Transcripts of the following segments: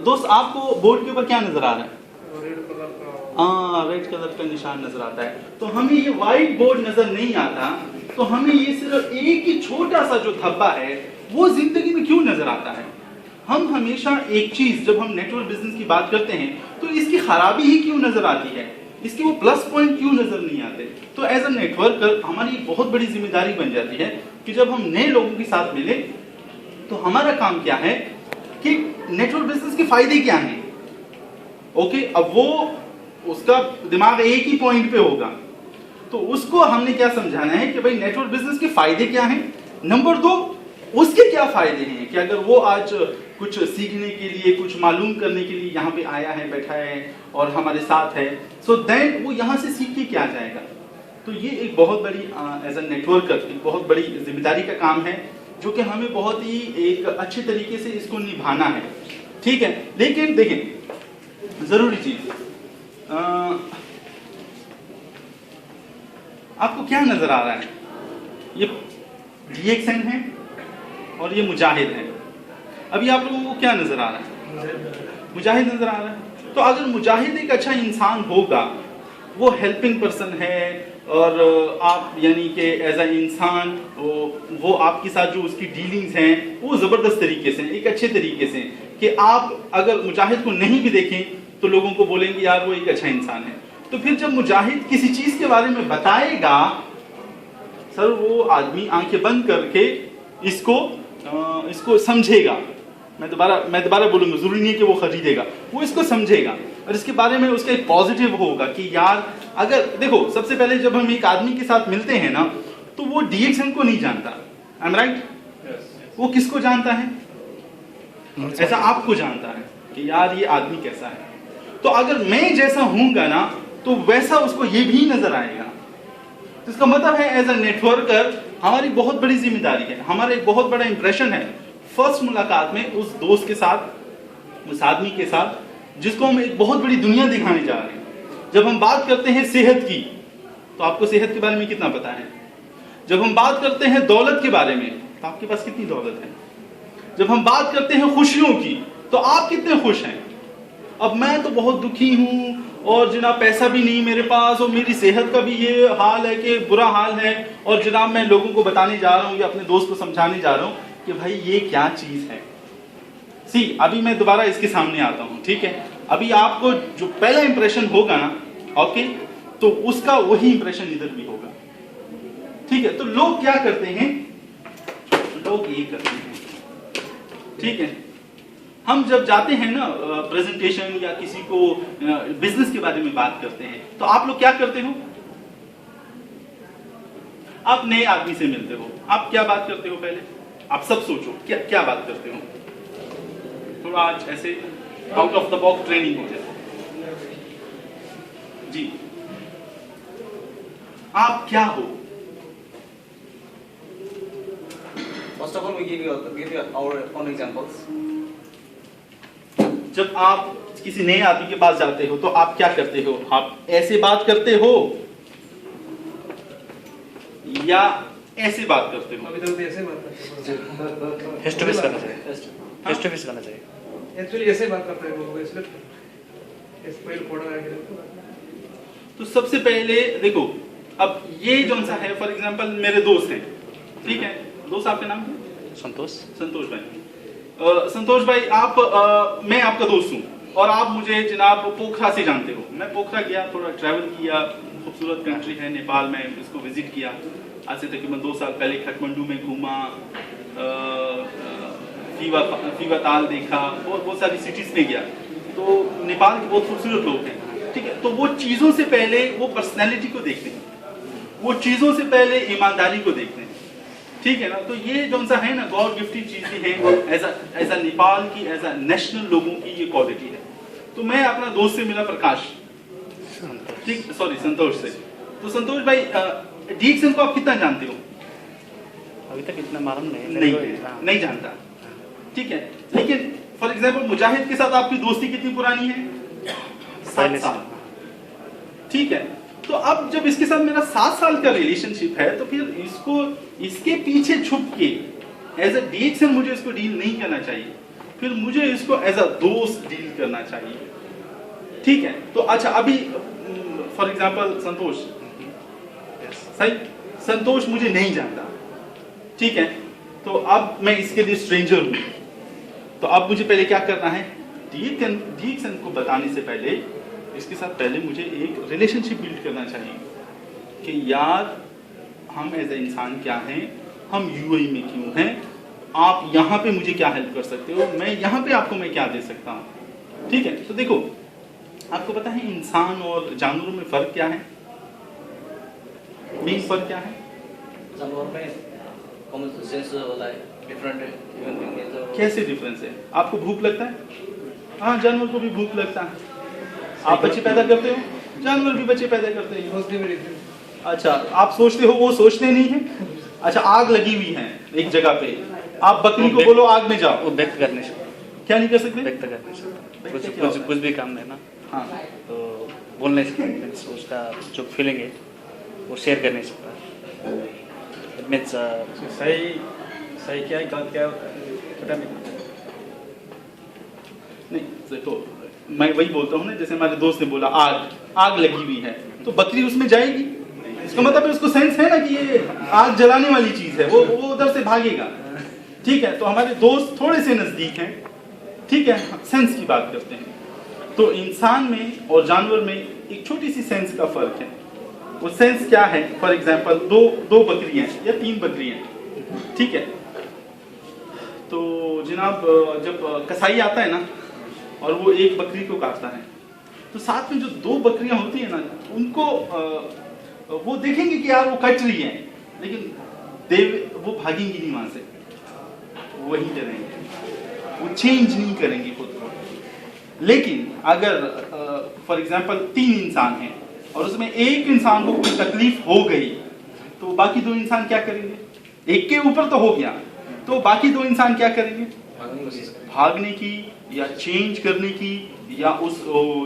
दोस्त आपको बोर्ड के ऊपर क्या नजर आ रहा है? रेड कलर का, रेड कलर का निशान नजर आता है। तो हमें ये व्हाइट बोर्ड नजर नहीं आता, तो हमें ये सिर्फ एक ही छोटा सा जो धब्बा है वो जिंदगी में क्यों नजर आता है? हम हमेशा एक चीज जब हम नेटवर्क बिजनेस की बात करते हैं तो इसकी खराबी ही क्यों नजर आती है, इसके वो प्लस पॉइंट क्यों नजर नहीं आते? तो एज अ नेटवर्कर हमारी बहुत बड़ी जिम्मेदारी बन जाती है कि जब हम नए लोगों के साथ मिले तो हमारा काम क्या है कि नेटवर्क बिजनेस के फायदे क्या हैं। ओके, अब वो उसका दिमाग एक ही पॉइंट पे होगा, तो उसको हमने क्या समझाना है कि भाई नेटवर्क बिजनेस के फायदे क्या हैं, नंबर 2 उसके क्या फायदे हैं कि अगर वो आज कुछ सीखने के लिए, कुछ मालूम करने के लिए यहाँ पे आया है, बैठा है और हमारे साथ है, सो देन वो यहाँ से सीख के क्या जाएगा। तो ये एक बहुत बड़ी एज अ नेटवर्कर एक बहुत बड़ी जिम्मेदारी का काम है जो कि हमें बहुत ही एक अच्छे तरीके से इसको निभाना है, ठीक है। लेकिन देखें जरूरी चीज, आपको क्या नजर आ रहा है? ये डीएक्सएन है और ये मुजाहिद है। अभी आप लोगों को क्या नजर आ रहा है? मुजाहिद नजर आ रहा है। तो अगर मुजाहिद एक अच्छा इंसान होगा, वो हेल्पिंग पर्सन है और आप यानी कि एज अ इंसान वो आपके साथ जो उसकी डीलिंग्स हैं वो ज़बरदस्त तरीके से, एक अच्छे तरीके से, कि आप अगर मुजाहिद को नहीं भी देखें तो लोगों को बोलेंगे यार वो एक अच्छा इंसान है। तो फिर जब मुजाहिद किसी चीज़ के बारे में बताएगा, सर वो आदमी आंखें बंद करके इसको समझेगा। मैं दोबारा बोलूंगा, जरूरी नहीं है कि वो खरीदेगा, वो इसको समझेगा और इसके बारे में उसका एक पॉजिटिव होगा कि यार अगर देखो, सबसे पहले जब हम एक आदमी के साथ मिलते हैं ना तो वो डीएक्सएन को नहीं जानता, आई एम राइट? वो किसको जानता है? ऐसा आपको जानता है कि यार ये आदमी कैसा है। तो अगर मैं जैसा हूंगा ना तो वैसा उसको ये भी नजर आएगा। तो इसका मतलब है एज अ नेटवर्कर हमारी बहुत बड़ी जिम्मेदारी है, हमारा एक बहुत बड़ा इंप्रेशन है फर्स्ट मुलाकात में उस दोस्त के साथ, उस आदमी के साथ जिसको हम एक बहुत बड़ी दुनिया दिखाने जा रहे हैं। जब हम बात करते हैं सेहत की, तो आपको सेहत के बारे में कितना पता है? जब हम बात करते हैं दौलत के बारे में, तो आपके पास कितनी दौलत है? जब हम बात करते हैं खुशियों की, तो आप कितने खुश हैं? अब मैं तो बहुत दुखी हूँ और जनाब पैसा भी नहीं मेरे पास और मेरी सेहत का भी ये हाल है कि बुरा हाल है, और जनाब मैं लोगों को बताने जा रहा हूँ या अपने दोस्त को समझाने जा रहा हूँ कि भाई ये क्या चीज़ है। अभी मैं दोबारा इसके सामने आता हूँ, ठीक है। अभी आपको जो पहला इंप्रेशन होगा ना, ओके, तो उसका वही इंप्रेशन इधर भी होगा, ठीक है। तो लोग क्या करते हैं? लोग ये करते हैं, ठीक है। हम जब जाते हैं ना प्रेजेंटेशन या किसी को बिजनेस के बारे में बात करते हैं, तो आप लोग क्या करते हो? आप नए आदमी से मिलते हो, आप क्या बात करते हो? पहले आप सब सोचो क्या बात करते हो। थोड़ा आज ऐसे out of the box training हो जाए जी। आप क्या हो? First of all, we give you our own examples. जब आप किसी नए आदमी के पास जाते हो तो आप क्या करते हो? आप ऐसे बात करते हो या ऐसे बात करते हो? अभी तक ऐसे बात करते हैं, फेस टू फेस करना चाहिए, फेस टू फेस करना चाहिए। एक्चुअली ऐसे बात करते हैं लोग, इसलिए इस पहले कोड़ा आके तो सबसे पहले देखो, अब ये जो सा है, फॉर एग्जांपल मेरे दोस्त हैं, ठीक है। दोस्त आपका नाम है? संतोष भाई। संतोष भाई, मैं आपका दोस्त हूँ और आप मुझे जनाब पोखरा से जानते हो। मैं पोखरा गया, थोड़ा ट्रैवल किया, खूबसूरत कंट्री है नेपाल में, इसको विजिट किया। आज से तकरीबन 2 साल पहले काठमांडू में घूमा, फीवा ताल देखा, बहुत सारी सिटीज में गया। तो नेपाल के बहुत खूबसूरत लोग हैं, ठीक है। तो वो चीज़ों से पहले वो पर्सनैलिटी को देखते हैं, वो चीज़ों से पहले ईमानदारी को देखते हैं, ठीक है ना। तो ये जो सा है ना गॉड गिफ्टेड चीजें हैं एज अ नेपाल की, एज अ नेशनल लोगों की ये क्वालिटी है। तो मैं अपना दोस्त से मिला, प्रकाश, ठीक, सॉरी संतोष से। तो संतोष भाई, डीएक्सएन को आप कितना जानते हो? अभी तक इतना मालूम नहीं जानता, ठीक है। लेकिन फॉर एग्जाम्पल मुजाहिद के साथ आपकी दोस्ती कितनी पुरानी है? 7 साल, ठीक है। तो अब जब इसके साथ मेरा 7 साल का रिलेशनशिप है, तो फिर इसके पीछे छुप के एज अ डीएक्सएन मुझे इसको डील नहीं करना चाहिए। फिर मुझे इसको एज अ दोस्त डील करना चाहिए। ठीक है, तो अच्छा अभी फॉर एग्जांपल संतोष, सही, संतोष मुझे नहीं जानता, ठीक है, तो अब मैं इसके लिए स्ट्रेंजर हूं, तो अब मुझे पहले क्या करना है, डीएक्सन को बताने से पहले इसके साथ पहले मुझे एक रिलेशनशिप बिल्ड करना चाहिए कि यार हम एज ए इंसान क्या हैं, हम यूएई में क्यों हैं, आप यहाँ पे मुझे क्या हेल्प कर सकते हो, मैं यहाँ पे आपको मैं क्या दे सकता हूँ। ठीक है, तो देखो आपको पता है इंसान और जानवरों में फर्क क्या है, मेन फर्क क्या है? जानवर में कॉमन सेंस वाला है, डिफरेंट है, ह्यूमन बीइंग में तो कैसे डिफरेंस है? आपको भूख लगता है? हाँ, जानवर को भी भूख लगता है। आप बच्चे पैदा करते हो, जानवर भी बच्चे पैदा करते हैं। सोचने में डिफरेंस। अच्छा, आप सोचते हो, वो सोचते नहीं है। अच्छा, आग लगी हुई है एक जगह पे, आप बकरी को बोलो आग में जाओ, वो व्यक्त करने से, क्या नहीं कर सकते? व्यक्त करने से व्यक्त क्या कुछ होता है? कुछ भी काम है ना, हाँ, तो बोलने से मीन्स उसका जो फीलिंग है वो शेयर करने से इट मीन्स सही सही क्या है, गलत क्या होता है, पता नहीं। नहीं देखो, मैं वही बोलता हूँ ना, जैसे हमारे दोस्त ने बोला आग लगी हुई है, तो बकरी उसमें जाएगी, इसका मतलब है उसको सेंस है ना कि ये आग जलाने वाली चीज है, वो उधर से भागेगा। ठीक है, तो हमारे दोस्त थोड़े से नजदीक हैं, ठीक है, सेंस की बात करते हैं। तो इंसान में और जानवर में एक छोटी सी सेंस का फर्क है। वो सेंस क्या है? फॉर एग्जांपल दो बकरियां या 3 बकरियां, ठीक है, तो जनाब जब कसाई आता है ना और वो एक बकरी को काटता है, तो साथ में जो 2 बकरियां होती है ना, उनको वो देखेंगे कि यार वो कट रही है, लेकिन वो भागेंगी नहीं वहां से, वहीं पे रहेंगे, वो चेंज नहीं करेंगे खुद को। लेकिन अगर फॉर एग्जांपल 3 इंसान हैं और उसमें एक इंसान को कोई तकलीफ हो गई, तो बाकी 2 इंसान क्या करेंगे? एक के ऊपर तो हो गया, तो बाकी 2 इंसान क्या करेंगे? भागने की या चेंज करने की, या उस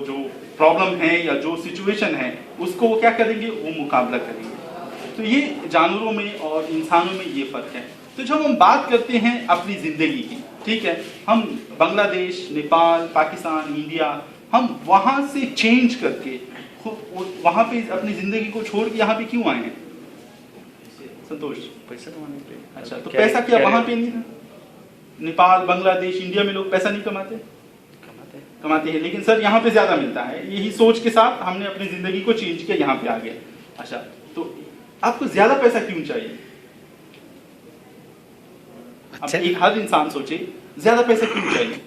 जो प्रॉब्लम है या जो सिचुएशन है उसको वो क्या करेंगे? वो मुकाबला करेंगे। तो ये जानवरों में और इंसानों में ये फर्क है। तो जब हम बात करते हैं अपनी जिंदगी की, ठीक है, हम बांग्लादेश, नेपाल, पाकिस्तान, इंडिया, हम वहां से चेंज करके वहां पे अपनी जिंदगी को छोड़ के यहाँ पे क्यों आए हैं संतोष? पैसा कमाने के लिए। अच्छा, तो पैसा क्या वहां पे नहीं था? नेपाल, बांग्लादेश, इंडिया में लोग पैसा नहीं कमाते? कमाते हैं, लेकिन सर यहाँ पे ज्यादा मिलता है। यही सोच के साथ हमने अपनी जिंदगी को चेंज किया, यहाँ पे आ गए। अच्छा, तो आपको ज्यादा पैसा क्यों चाहिए? अब एक हर इंसान सोचे ज्यादा पैसा क्यों चाहिए?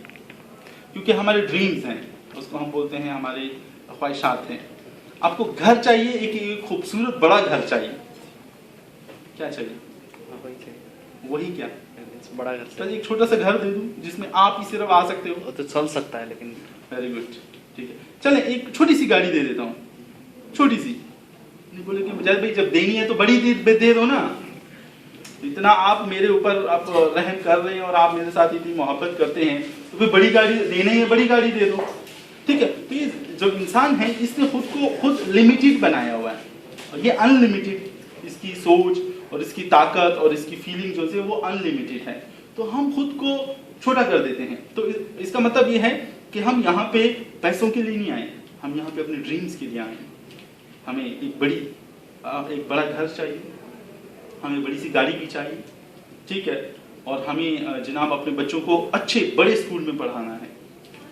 क्योंकि हमारे ड्रीम्स हैं, उसको हम बोलते हैं हमारे ख्वाहिशात हैं। आपको घर चाहिए, एक खूबसूरत बड़ा घर चाहिए। क्या चाहिए? वही क्या? बड़ा घर चलिए एक छोटा सा घर दे दूं जिसमें आप ही सिर्फ आ सकते हो। वो तो चल सकता है, लेकिन वेरी गुड, ठीक है, चले एक छोटी सी गाड़ी दे देता हूँ, छोटी सी। नहीं बोले कि मुझे भाई जब देनी है तो बड़ी दे दो ना। इतना आप मेरे ऊपर आप रहम कर रहे हैं और आप मेरे साथ इतनी मोहब्बत करते हैं, तो फिर बड़ी गाड़ी देनी है, बड़ी गाड़ी दे दो, ठीक है। तो ये जो इंसान है इसने खुद लिमिटेड बनाया हुआ है, और ये अनलिमिटेड इसकी सोच और इसकी ताकत और इसकी फीलिंग जो है वो अनलिमिटेड है। तो हम खुद को छोटा कर देते हैं। तो इसका मतलब ये है कि हम यहाँ पे पैसों के लिए नहीं आए, हम यहाँ पे अपने ड्रीम्स के लिए आए हैं। हमें एक बड़ा घर चाहिए, हमें बड़ी सी गाड़ी भी चाहिए, ठीक है, और हमें जनाब अपने बच्चों को अच्छे बड़े स्कूल में पढ़ाना है,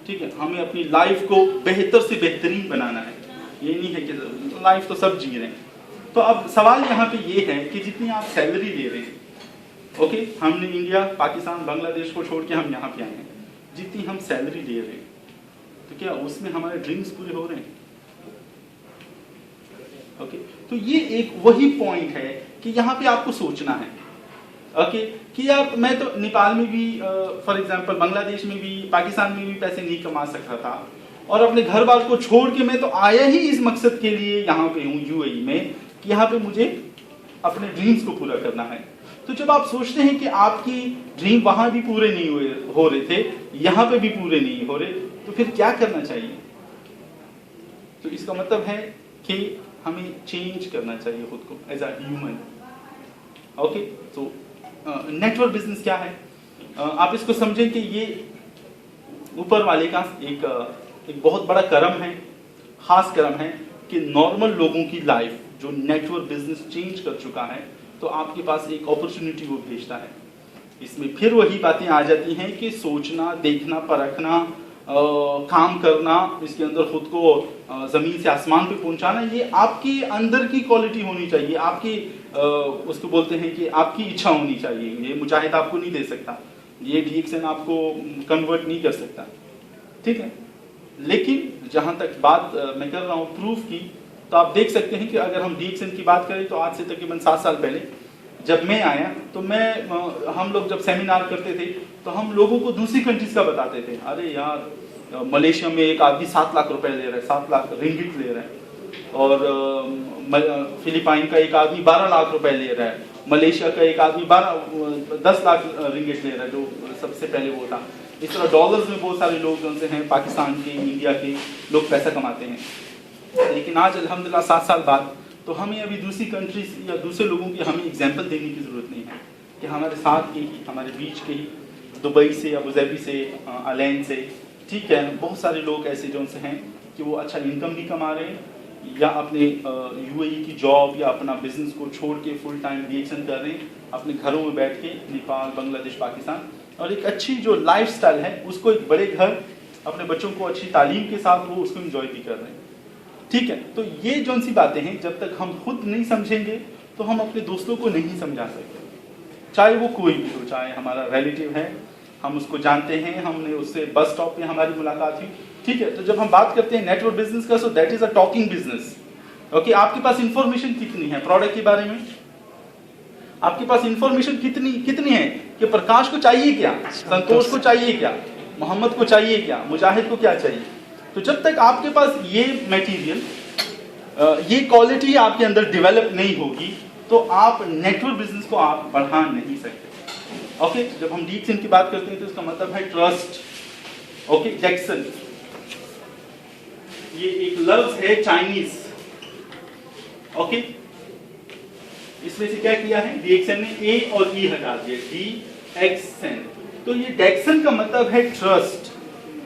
ठीक है, हमें अपनी लाइफ को बेहतर से बेहतरीन बनाना है। ये नहीं है कि लाइफ तो सब जी रहे हैं। तो अब सवाल यहाँ पे ये है कि जितनी आप सैलरी ले रहे हैं, ओके, हमने इंडिया, पाकिस्तान, बांग्लादेश को छोड़ के हम यहाँ पे आए हैं, जितनी हम सैलरी ले रहे हैं, तो क्या उसमें हमारे ड्रीम्स पूरे हो रहे हैं? ओके, तो ये एक वही पॉइंट है कि यहाँ पे आपको सोचना है, ओके, कि यार मैं तो नेपाल में भी फॉर एग्जांपल बांग्लादेश में भी, पाकिस्तान में भी पैसे नहीं कमा सकता था, और अपने घर बार को छोड़ के मैं तो आया ही इस मकसद के लिए यहाँ पे हूँ यूएई में, कि यहाँ पे मुझे अपने ड्रीम्स को पूरा करना है। तो जब आप सोचते हैं कि आपकी ड्रीम वहां भी पूरे नहीं हो रहे थे, यहाँ पे भी पूरे नहीं हो रहे, तो फिर क्या करना चाहिए? तो इसका मतलब है कि हमें चेंज करना चाहिए खुद को एज अ ह्यूमन। ओके, तो नेटवर्क बिजनेस क्या है? आप इसको समझें कि ये ऊपर वाले का एक बहुत बड़ा करम है, खास करम है कि नॉर्मल लोगों की लाइफ जो नेटवर्क बिजनेस चेंज कर चुका है, तो आपके पास एक अपॉर्चुनिटी वो भेजता है। इसमें फिर वही बातें आ जाती हैं कि सोचना, देखना, परखना, काम करना, इसके अंदर खुद को ज़मीन से आसमान पे पहुंचाना, ये आपकी अंदर की क्वालिटी होनी चाहिए, आपकी उसको बोलते हैं कि आपकी इच्छा होनी चाहिए। ये मुजाहिद आपको नहीं दे सकता, ये DXN आपको कन्वर्ट नहीं कर सकता, ठीक है। लेकिन जहाँ तक बात मैं कर रहा हूँ प्रूफ की, तो आप देख सकते हैं कि अगर हम DXN की बात करें तो आज से तकरीबन 7 साल पहले जब मैं आया तो हम लोग जब सेमिनार करते थे तो हम लोगों को दूसरी कंट्रीज का बताते थे। अरे यार मलेशिया में एक आदमी 7 लाख रुपए ले रहा है, 7 लाख रिंगिट ले रहा है, और फिलीपाइन का एक आदमी 12 लाख रुपए ले रहा है, मलेशिया का एक आदमी 10 लाख रिंगिट ले रहा है, जो सबसे पहले वो था। इस तरह डॉलर्स में बहुत सारे लोग जो हैं पाकिस्तान के, इंडिया के लोग पैसा कमाते हैं। लेकिन आज अल्हम्दुलिल्लाह 7 साल बाद तो हमें अभी दूसरी कंट्रीज या दूसरे लोगों की हमें एग्जाम्पल देने की ज़रूरत नहीं है कि हमारे साथ के ही, हमारे बीच के ही, दुबई से, अबू धाबी से, अलैन से, ठीक है, बहुत सारे लोग ऐसे जो से हैं कि वो अच्छा इनकम भी कमा रहे हैं या अपने UAE की जॉब या अपना बिजनेस को छोड़ के फुल टाइम DXN कर रहे हैं अपने घरों में बैठ के, नेपाल, बांग्लादेश, पाकिस्तान, और एक अच्छी जो लाइफस्टाइल है उसको, एक बड़े घर, अपने बच्चों को अच्छी तालीम के साथ वो उसको एंजॉय भी कर रहे हैं, ठीक है। तो ये जौन सी बातें हैं जब तक हम खुद नहीं समझेंगे तो हम अपने दोस्तों को नहीं समझा सकते, चाहे वो कोई भी हो, चाहे हमारा रिलेटिव है, हम उसको जानते हैं, हमने उससे बस स्टॉप पे हमारी मुलाकात हुई, ठीक है। तो जब हम बात करते हैं नेटवर्क बिजनेस का, so that is a talking business, okay. आपके पास इंफॉर्मेशन कितनी है प्रोडक्ट के बारे में, आपके पास इंफॉर्मेशन कितनी है कि प्रकाश को चाहिए क्या, संतोष को चाहिए क्या, मोहम्मद को चाहिए क्या, मुजाहिद को क्या चाहिए। तो जब तक आपके पास ये मटेरियल, ये क्वालिटी आपके अंदर डेवलप नहीं होगी तो आप नेटवर्क बिजनेस को आप बढ़ा नहीं सकते, ओके। जब हम DXN की बात करते हैं तो इसका मतलब है ट्रस्ट, ओके। जैक्सन, ये एक लफ्ज है चाइनीज, ओके। इसमें से क्या किया है DXN ने, A और E हटा दिया, DXN। तो ये डेक्सन का मतलब है ट्रस्ट।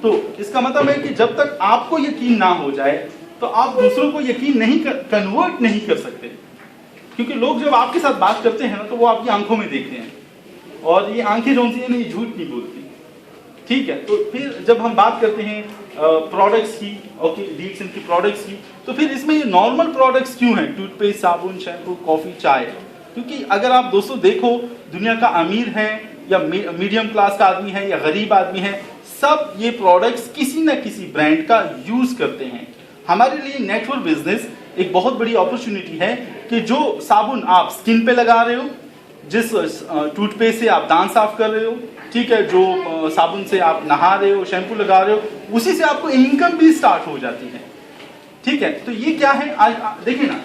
तो इसका मतलब है कि जब तक आपको यकीन ना हो जाए तो आप दूसरों को यकीन नहीं कन्वर्ट नहीं कर सकते, क्योंकि लोग जब आपके साथ बात करते हैं ना तो वो आपकी आंखों में देखते हैं, और ये आंखें जो सी हैं ये झूठ नहीं बोलती, ठीक है। तो फिर जब हम बात करते हैं प्रोडक्ट्स की, ओके, DXN की प्रोडक्ट्स की, तो फिर इसमें ये नॉर्मल प्रोडक्ट्स क्यों हैं, टूथपेस्ट, साबुन, शैम्पू, कॉफी, चाय, क्योंकि अगर आप दोस्तों देखो दुनिया का अमीर है या मीडियम क्लास का आदमी है या गरीब आदमी है, सब ये प्रोडक्ट्स किसी न किसी ब्रांड का यूज करते हैं। हमारे लिए नेटवर्क बिजनेस एक बहुत बड़ी अपॉर्चुनिटी है कि जो साबुन आप स्किन पे लगा रहे हो, जिस टूथपेस्ट से आप दांत साफ कर रहे हो, ठीक है, जो साबुन से आप नहा रहे हो, शैम्पू लगा रहे हो, उसी से आपको इनकम भी स्टार्ट हो जाती है, ठीक है। तो ये क्या है, आज देखिए ना,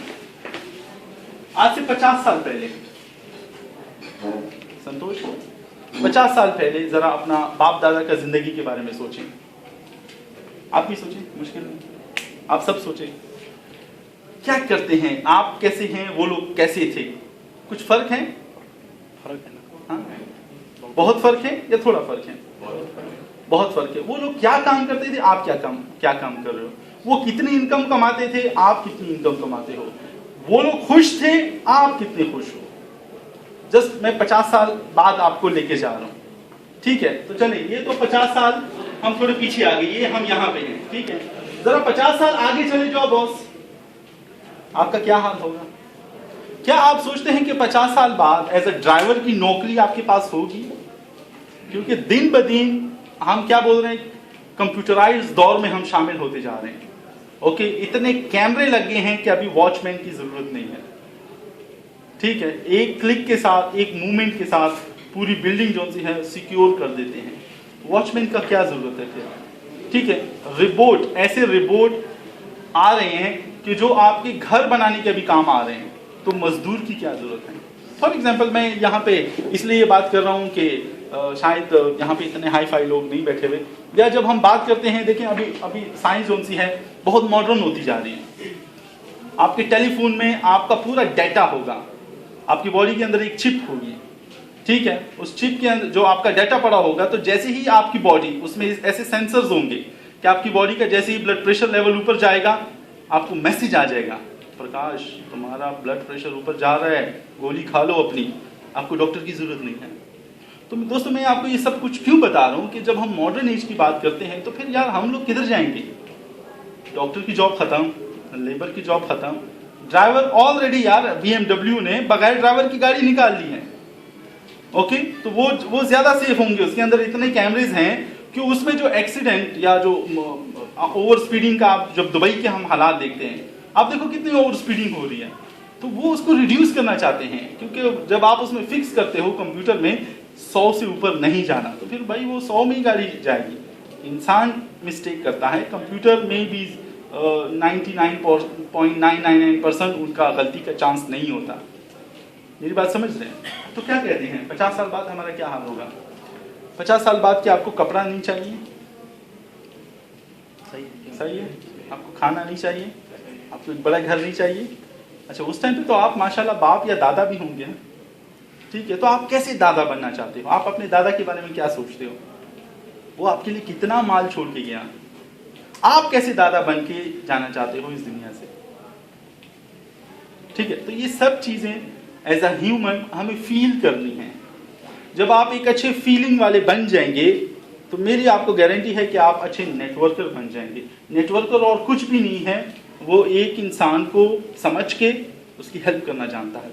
आज से 50 साल पहले, संतोष, 50 साल पहले जरा अपना बाप दादा का जिंदगी के बारे में सोचें, आप भी सोचें, मुश्किल नहीं, आप सब सोचें, क्या करते हैं, आप कैसे हैं, वो लोग कैसे थे, कुछ फर्क है, फर्क है ना, हाँ, बहुत फर्क है या थोड़ा फर्क है, बहुत फर्क है। वो लोग क्या काम करते थे, आप क्या काम कर रहे हो, वो कितनी इनकम कमाते थे, आप कितनी इनकम कमाते हो, वो लोग खुश थे, आप कितने खुश हो। जस्ट मैं 50 साल बाद आपको लेके जा रहा हूँ, ठीक है। तो चलिए, ये तो 50 साल हम थोड़े पीछे आ गए, ये हम यहाँ पे हैं, ठीक है। जरा 50 साल आगे चले जाओ बॉस, आपका क्या हाल होगा। क्या आप सोचते हैं कि 50 साल बाद एज अ ड्राइवर की नौकरी आपके पास होगी, क्योंकि दिन ब दिन हम क्या बोल रहे हैं, कंप्यूटराइज्ड दौर में हम शामिल होते जा रहे हैं, ओके। इतने कैमरे लगे हैं कि अभी वॉचमैन की जरूरत नहीं है, ठीक है। एक क्लिक के साथ, एक मूवमेंट के साथ पूरी बिल्डिंग जो सी है सिक्योर कर देते हैं, वॉचमैन का क्या जरूरत है फिर, ठीक है। रिबोट, ऐसे रिबोट आ रहे हैं कि जो आपके घर बनाने के भी काम आ रहे हैं, तो मजदूर की क्या जरूरत है। फॉर एग्जाम्पल, मैं यहाँ पे इसलिए ये बात कर रहा हूँ कि शायद यहाँ पे इतने हाई फाई लोग नहीं बैठे हुए, या जब हम बात करते हैं, देखें अभी साइंस जो सी है बहुत मॉडर्न होती जा रही है। आपके टेलीफोन में आपका पूरा डाटा होगा, आपकी बॉडी के अंदर एक चिप होगी, ठीक है, उस चिप के अंदर जो आपका डाटा पड़ा होगा, तो जैसे ही आपकी बॉडी उसमें ऐसे सेंसर्स होंगे कि आपकी बॉडी का जैसे ही ब्लड प्रेशर लेवल ऊपर जाएगा, आपको मैसेज आ जाएगा, प्रकाश तुम्हारा ब्लड प्रेशर ऊपर जा रहा है, गोली खा लो अपनी, आपको डॉक्टर की जरूरत नहीं है। तो दोस्तों मैं आपको ये सब कुछ क्यों बता रहा हूँ कि जब हम मॉडर्न एज की बात करते हैं तो फिर यार हम लोग किधर जाएंगे? डॉक्टर की जॉब खत्म, लेबर की जॉब खत्म, ड्राइवर ऑलरेडी यार BMW ने बगैर ड्राइवर की गाड़ी निकाल ली है। ओके, तो वो ज्यादा सेफ होंगे, उसके अंदर इतने कैमरेज हैं कि उसमें जो एक्सीडेंट या जो ओवर स्पीडिंग का, आप जब दुबई के हम हालात देखते हैं, आप देखो कितनी ओवर स्पीडिंग हो रही है, तो वो उसको रिड्यूस करना चाहते हैं, क्योंकि जब आप उसमें फिक्स करते हो कंप्यूटर में 100 से ऊपर नहीं जाना, तो फिर भाई वो 100 में ही गाड़ी जाएगी। इंसान मिस्टेक करता है, कंप्यूटर में भी 99.999% उनका गलती का चांस नहीं होता। मेरी बात समझ रहे हैं? तो क्या कहते हैं 50 साल बाद हमारा क्या हाल होगा? 50 साल बाद क्या आपको कपड़ा नहीं चाहिए? सही है। आपको खाना नहीं चाहिए? आपको एक बड़ा घर नहीं चाहिए? अच्छा, उस टाइम पे तो आप माशाल्लाह बाप या दादा भी होंगे, ठीक है। तो आप कैसे दादा बनना चाहते हो? आप अपने दादा के बारे में क्या सोचते हो? वो आपके लिए कितना माल छोड़ के गया? आप कैसे दादा बन के जाना चाहते हो इस दुनिया से? ठीक है, तो ये सब चीजें एज अ ह्यूमन हमें फील करनी है। जब आप एक अच्छे फीलिंग वाले बन जाएंगे तो मेरी आपको गारंटी है कि आप अच्छे नेटवर्कर बन जाएंगे। नेटवर्कर और कुछ भी नहीं है, वो एक इंसान को समझ के उसकी हेल्प करना जानता है।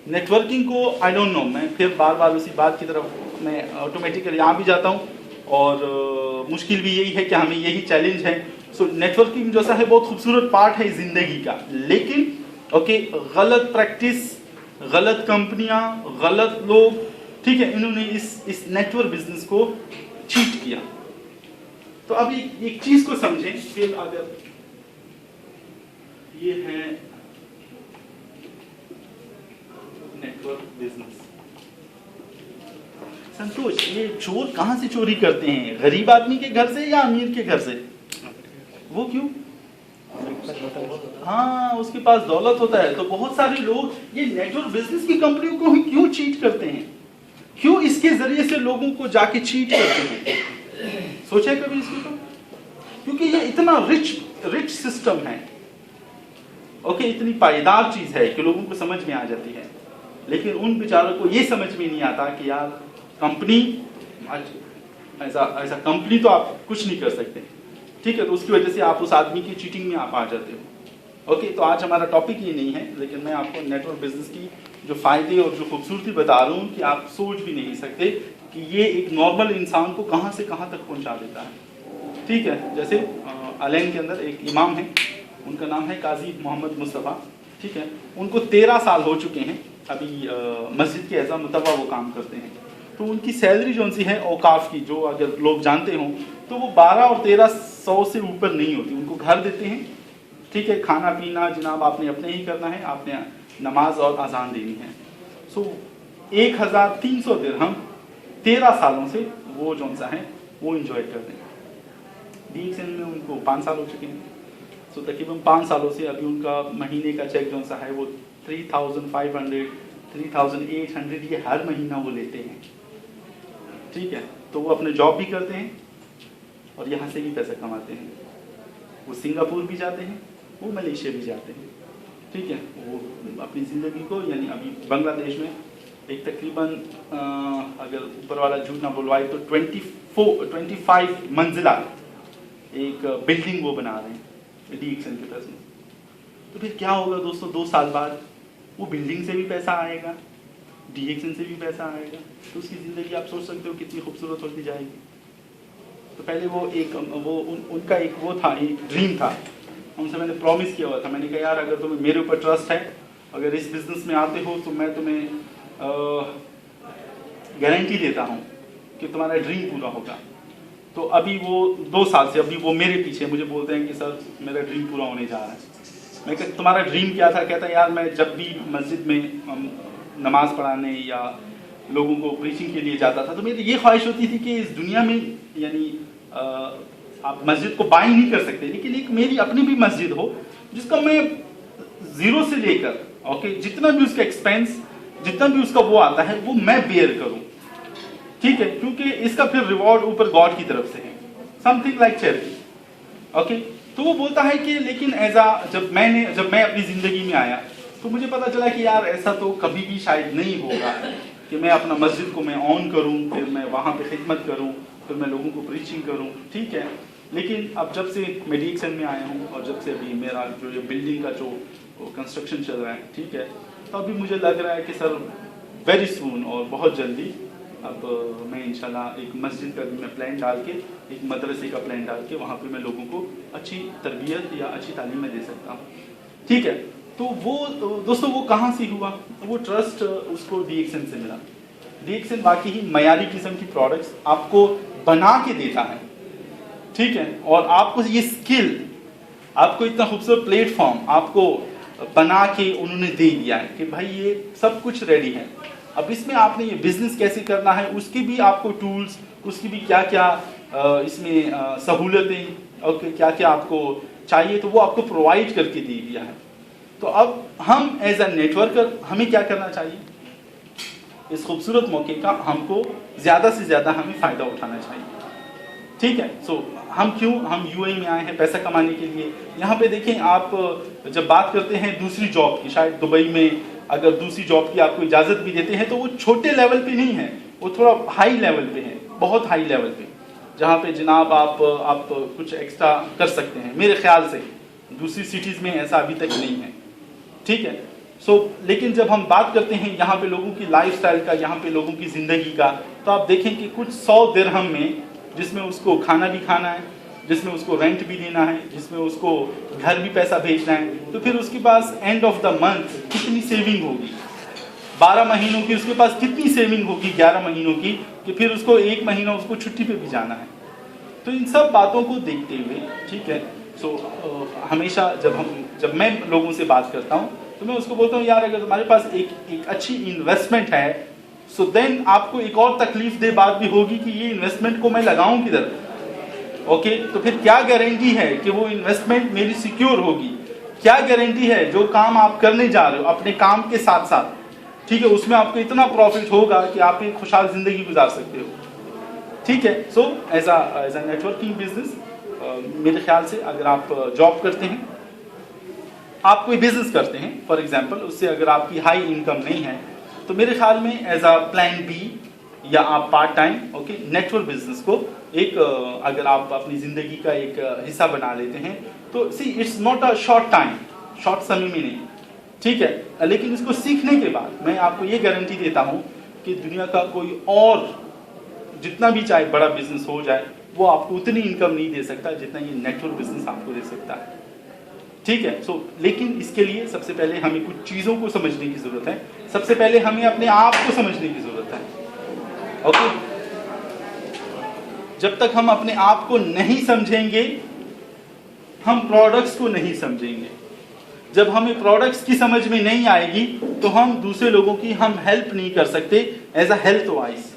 नेटवर्किंग को आई डोंट नो, मैं फिर बार बार उसी बात की तरफ मैं ऑटोमेटिकली आ भी जाता हूँ, और मुश्किल भी यही है कि हमें यही चैलेंज है। सो नेटवर्किंग जैसा है बहुत खूबसूरत पार्ट है जिंदगी का, लेकिन ओके गलत प्रैक्टिस, गलत कंपनियां, गलत लोग, ठीक है, इन्होंने इस नेटवर्क बिजनेस को चीट किया। तो अब एक चीज को समझें, फिर अगर ये है नेटवर्क बिजनेस। संतोष, ये चोर कहां से चोरी करते हैं? गरीब आदमी के घर से या अमीर के घर से? वो क्यों? हाँ, उसके पास दौलत होता है। तो बहुत सारे लोग ये नेटवर्क बिजनेस की कंपनियों को क्यों चीट करते हैं? क्यों इसके जरिए से लोगों को जाके चीट करते हैं? सोचा कभी इसको? तो क्योंकि ये इतना रिच सिस्टम है, ओके, इतनी पायदार चीज है कि लोगों को समझ में आ जाती है, लेकिन उन बेचारों को ये समझ में नहीं आता कि यार कंपनी ऐसा कंपनी तो आप कुछ नहीं कर सकते, ठीक है। तो उसकी वजह से आप उस आदमी की चीटिंग में आप आ जाते हो। ओके, तो आज हमारा टॉपिक ये नहीं है, लेकिन मैं आपको नेटवर्क बिजनेस की जो फायदे और जो खूबसूरती बता रहा हूँ कि आप सोच भी नहीं सकते कि ये एक नॉर्मल इंसान को कहाँ से कहाँ तक पहुँचा देता है, ठीक है। जैसे अलैन के अंदर एक इमाम है, उनका नाम है काजी मोहम्मद मुस्तफ़ा, ठीक है। उनको 13 साल हो चुके हैं अभी मस्जिद के एज़ा मुतवा वो काम करते हैं। तो उनकी सैलरी जो सी है औकाफ की, जो अगर लोग जानते हों तो वो 12 और 1300 से ऊपर नहीं होती। उनको घर देते हैं, ठीक है, खाना पीना जनाब आपने अपने ही करना है, आपने नमाज और अजान देनी है। सो 1300 दिरहम 13 सालों से वो जो सा है वो इंजॉय कर रहे हैं। DXN में उनको 5 साल हो चुके हैं। सो तकरीबन 5 सालों से अभी उनका महीने का चेक जो सा है वो 3500 3800 ये हर महीना वो लेते हैं, ठीक है। तो वो अपने जॉब भी करते हैं और यहाँ से भी पैसा कमाते हैं। वो सिंगापुर भी जाते हैं, वो मलेशिया भी जाते हैं, ठीक है। वो अपनी ज़िंदगी को, यानी अभी बांग्लादेश में एक तकरीबन अगर ऊपर वाला झूठ ना बुलवाए तो 25 मंजिला एक बिल्डिंग वो बना रहे हैं DXN के पैसे। तो फिर क्या होगा दोस्तों, 2 साल बाद वो बिल्डिंग से भी पैसा आएगा, DXN से भी पैसा आएगा, तो उसकी ज़िंदगी आप सोच सकते हो कितनी खूबसूरत होती जाएगी। तो पहले वो उनका एक वो था, एक ड्रीम था, उनसे मैंने प्रॉमिस किया हुआ था। मैंने कहा यार अगर तुम्हें मेरे ऊपर ट्रस्ट है, अगर इस बिज़नेस में आते हो तो मैं तुम्हें गारंटी देता हूँ कि तुम्हारा ड्रीम पूरा होगा। तो अभी वो 2 साल से अभी वो मेरे पीछे मुझे बोलते हैं कि सर मेरा ड्रीम पूरा होने जा रहा है। मैं कहता तुम्हारा ड्रीम क्या था? कहता यार मैं जब भी मस्जिद में नमाज पढ़ाने या लोगों को प्रीचिंग के लिए जाता था तो मेरी ये ख्वाहिश होती थी कि इस दुनिया में, यानी आप मस्जिद को बाई नहीं कर सकते, लेकिन एक मेरी अपनी भी मस्जिद हो जिसका मैं 0 से लेकर ओके जितना भी उसका एक्सपेंस जितना भी उसका वो आता है वो मैं बेयर करूं, ठीक है, क्योंकि इसका फिर रिवॉर्ड ऊपर गॉड की तरफ से है, समथिंग लाइक चैरिटी। ओके, तो वो बोलता है कि लेकिन जब मैं अपनी जिंदगी में आया तो मुझे पता चला कि यार ऐसा तो कभी भी शायद नहीं होगा कि मैं अपना मस्जिद को मैं ऑन करूं, फिर मैं वहां पे खिदमत करूं, फिर मैं लोगों को प्रीचिंग करूं, ठीक है। लेकिन अब जब से मैं DXN में आया हूं और जब से अभी मेरा जो ये बिल्डिंग का जो कंस्ट्रक्शन चल रहा है, ठीक है, तो अभी मुझे लग रहा है कि सर वेरी सून और बहुत जल्दी अब मैं इंशाल्लाह एक मस्जिद का भी मैं प्लान डाल के, एक मदरसे का प्लान डाल के वहाँ पे मैं लोगों को अच्छी तरबियत या अच्छी तालीम में दे सकता हूँ, ठीक है। तो वो दोस्तों वो कहाँ से हुआ? वो ट्रस्ट उसको DXN से मिला। DXN वाकई ही मयारी किस्म की प्रोडक्ट्स आपको बना के देता है, ठीक है, और आपको ये स्किल, आपको इतना खूबसूरत प्लेटफॉर्म आपको बना के उन्होंने दे दिया है कि भाई ये सब कुछ रेडी है। अब इसमें आपने ये बिजनेस कैसे करना है उसकी भी आपको टूल्स, उसकी भी क्या क्या इसमें सहूलतें, ओके, क्या क्या आपको चाहिए तो वो आपको प्रोवाइड करके दे दिया है। तो अब हम एज अ नेटवर्कर हमें क्या करना चाहिए? इस खूबसूरत मौके का हमको ज़्यादा से ज़्यादा हमें फ़ायदा उठाना चाहिए, ठीक है। सो हम UAE में आए हैं पैसा कमाने के लिए। यहाँ पे देखें, आप जब बात करते हैं दूसरी जॉब की, शायद दुबई में अगर दूसरी जॉब की आपको इजाज़त भी देते हैं तो वो छोटे लेवल पे नहीं है, वो थोड़ा हाई लेवल पे है, बहुत हाई लेवल पे, जहाँ पे जनाब आप कुछ एक्स्ट्रा कर सकते हैं। मेरे ख्याल से दूसरी सिटीज़ में ऐसा अभी तक नहीं है, ठीक है। सो लेकिन जब हम बात करते हैं यहाँ पे लोगों की लाइफस्टाइल का, यहाँ पे लोगों की ज़िंदगी का, तो आप देखें कि कुछ 100 दिरहम में, जिसमें उसको खाना भी खाना है, जिसमें उसको रेंट भी देना है, जिसमें उसको घर भी पैसा भेजना है, तो फिर उसके पास एंड ऑफ द मंथ कितनी सेविंग होगी? 12 महीनों की उसके पास कितनी सेविंग होगी, 11 महीनों की, कि फिर उसको 1 महीना उसको छुट्टी पे भी जाना है। तो इन सब बातों को देखते हुए, ठीक है, सो हमेशा जब मैं लोगों से बात करता हूँ तो मैं उसको बोलता हूँ यार अगर तुम्हारे पास एक अच्छी इन्वेस्टमेंट है, सो देन आपको एक और तकलीफ दे बात भी होगी कि ये इन्वेस्टमेंट को मैं लगाऊं किधर, ओके। तो फिर क्या गारंटी है कि वो इन्वेस्टमेंट मेरी सिक्योर होगी? क्या गारंटी है जो काम आप करने जा रहे हो अपने काम के साथ साथ, ठीक है, उसमें आपको इतना प्रॉफिट होगा कि आप एक खुशहाल जिंदगी गुजार सकते हो, ठीक है। So as a networking business, मेरे ख्याल से अगर आप जॉब करते हैं, आप कोई बिजनेस करते हैं फॉर एग्जांपल, उससे अगर आपकी हाई इनकम नहीं है तो मेरे ख्याल में एज अ प्लान बी या आप part time, okay, network business को एक अगर आप अपनी ज़िंदगी का एक हिस्सा बना लेते हैं तो see it's not a short time, short समय में नहीं, ठीक है। लेकिन इसको सीखने के बाद मैं आपको ये गारंटी देता हूँ कि दुनिया का कोई और जितना भी चाहे बड़ा बिजनेस हो जाए वो आपको उतनी इनकम नहीं दे सकता जितना ये नेटवर्क बिजनेस आपको दे सकता है, ठीक है। सो लेकिन इसके लिए सबसे पहले हमें कुछ चीज़ों को समझने की ज़रूरत है। सबसे पहले हमें अपने आप को समझने की ज़रूरत है, ओके। जब तक हम अपने आप को नहीं समझेंगे हम प्रोडक्ट्स को नहीं समझेंगे। जब हमें प्रोडक्ट्स की समझ में नहीं आएगी तो हम दूसरे लोगों की हम हेल्प नहीं कर सकते एज अ हेल्थ वाइज।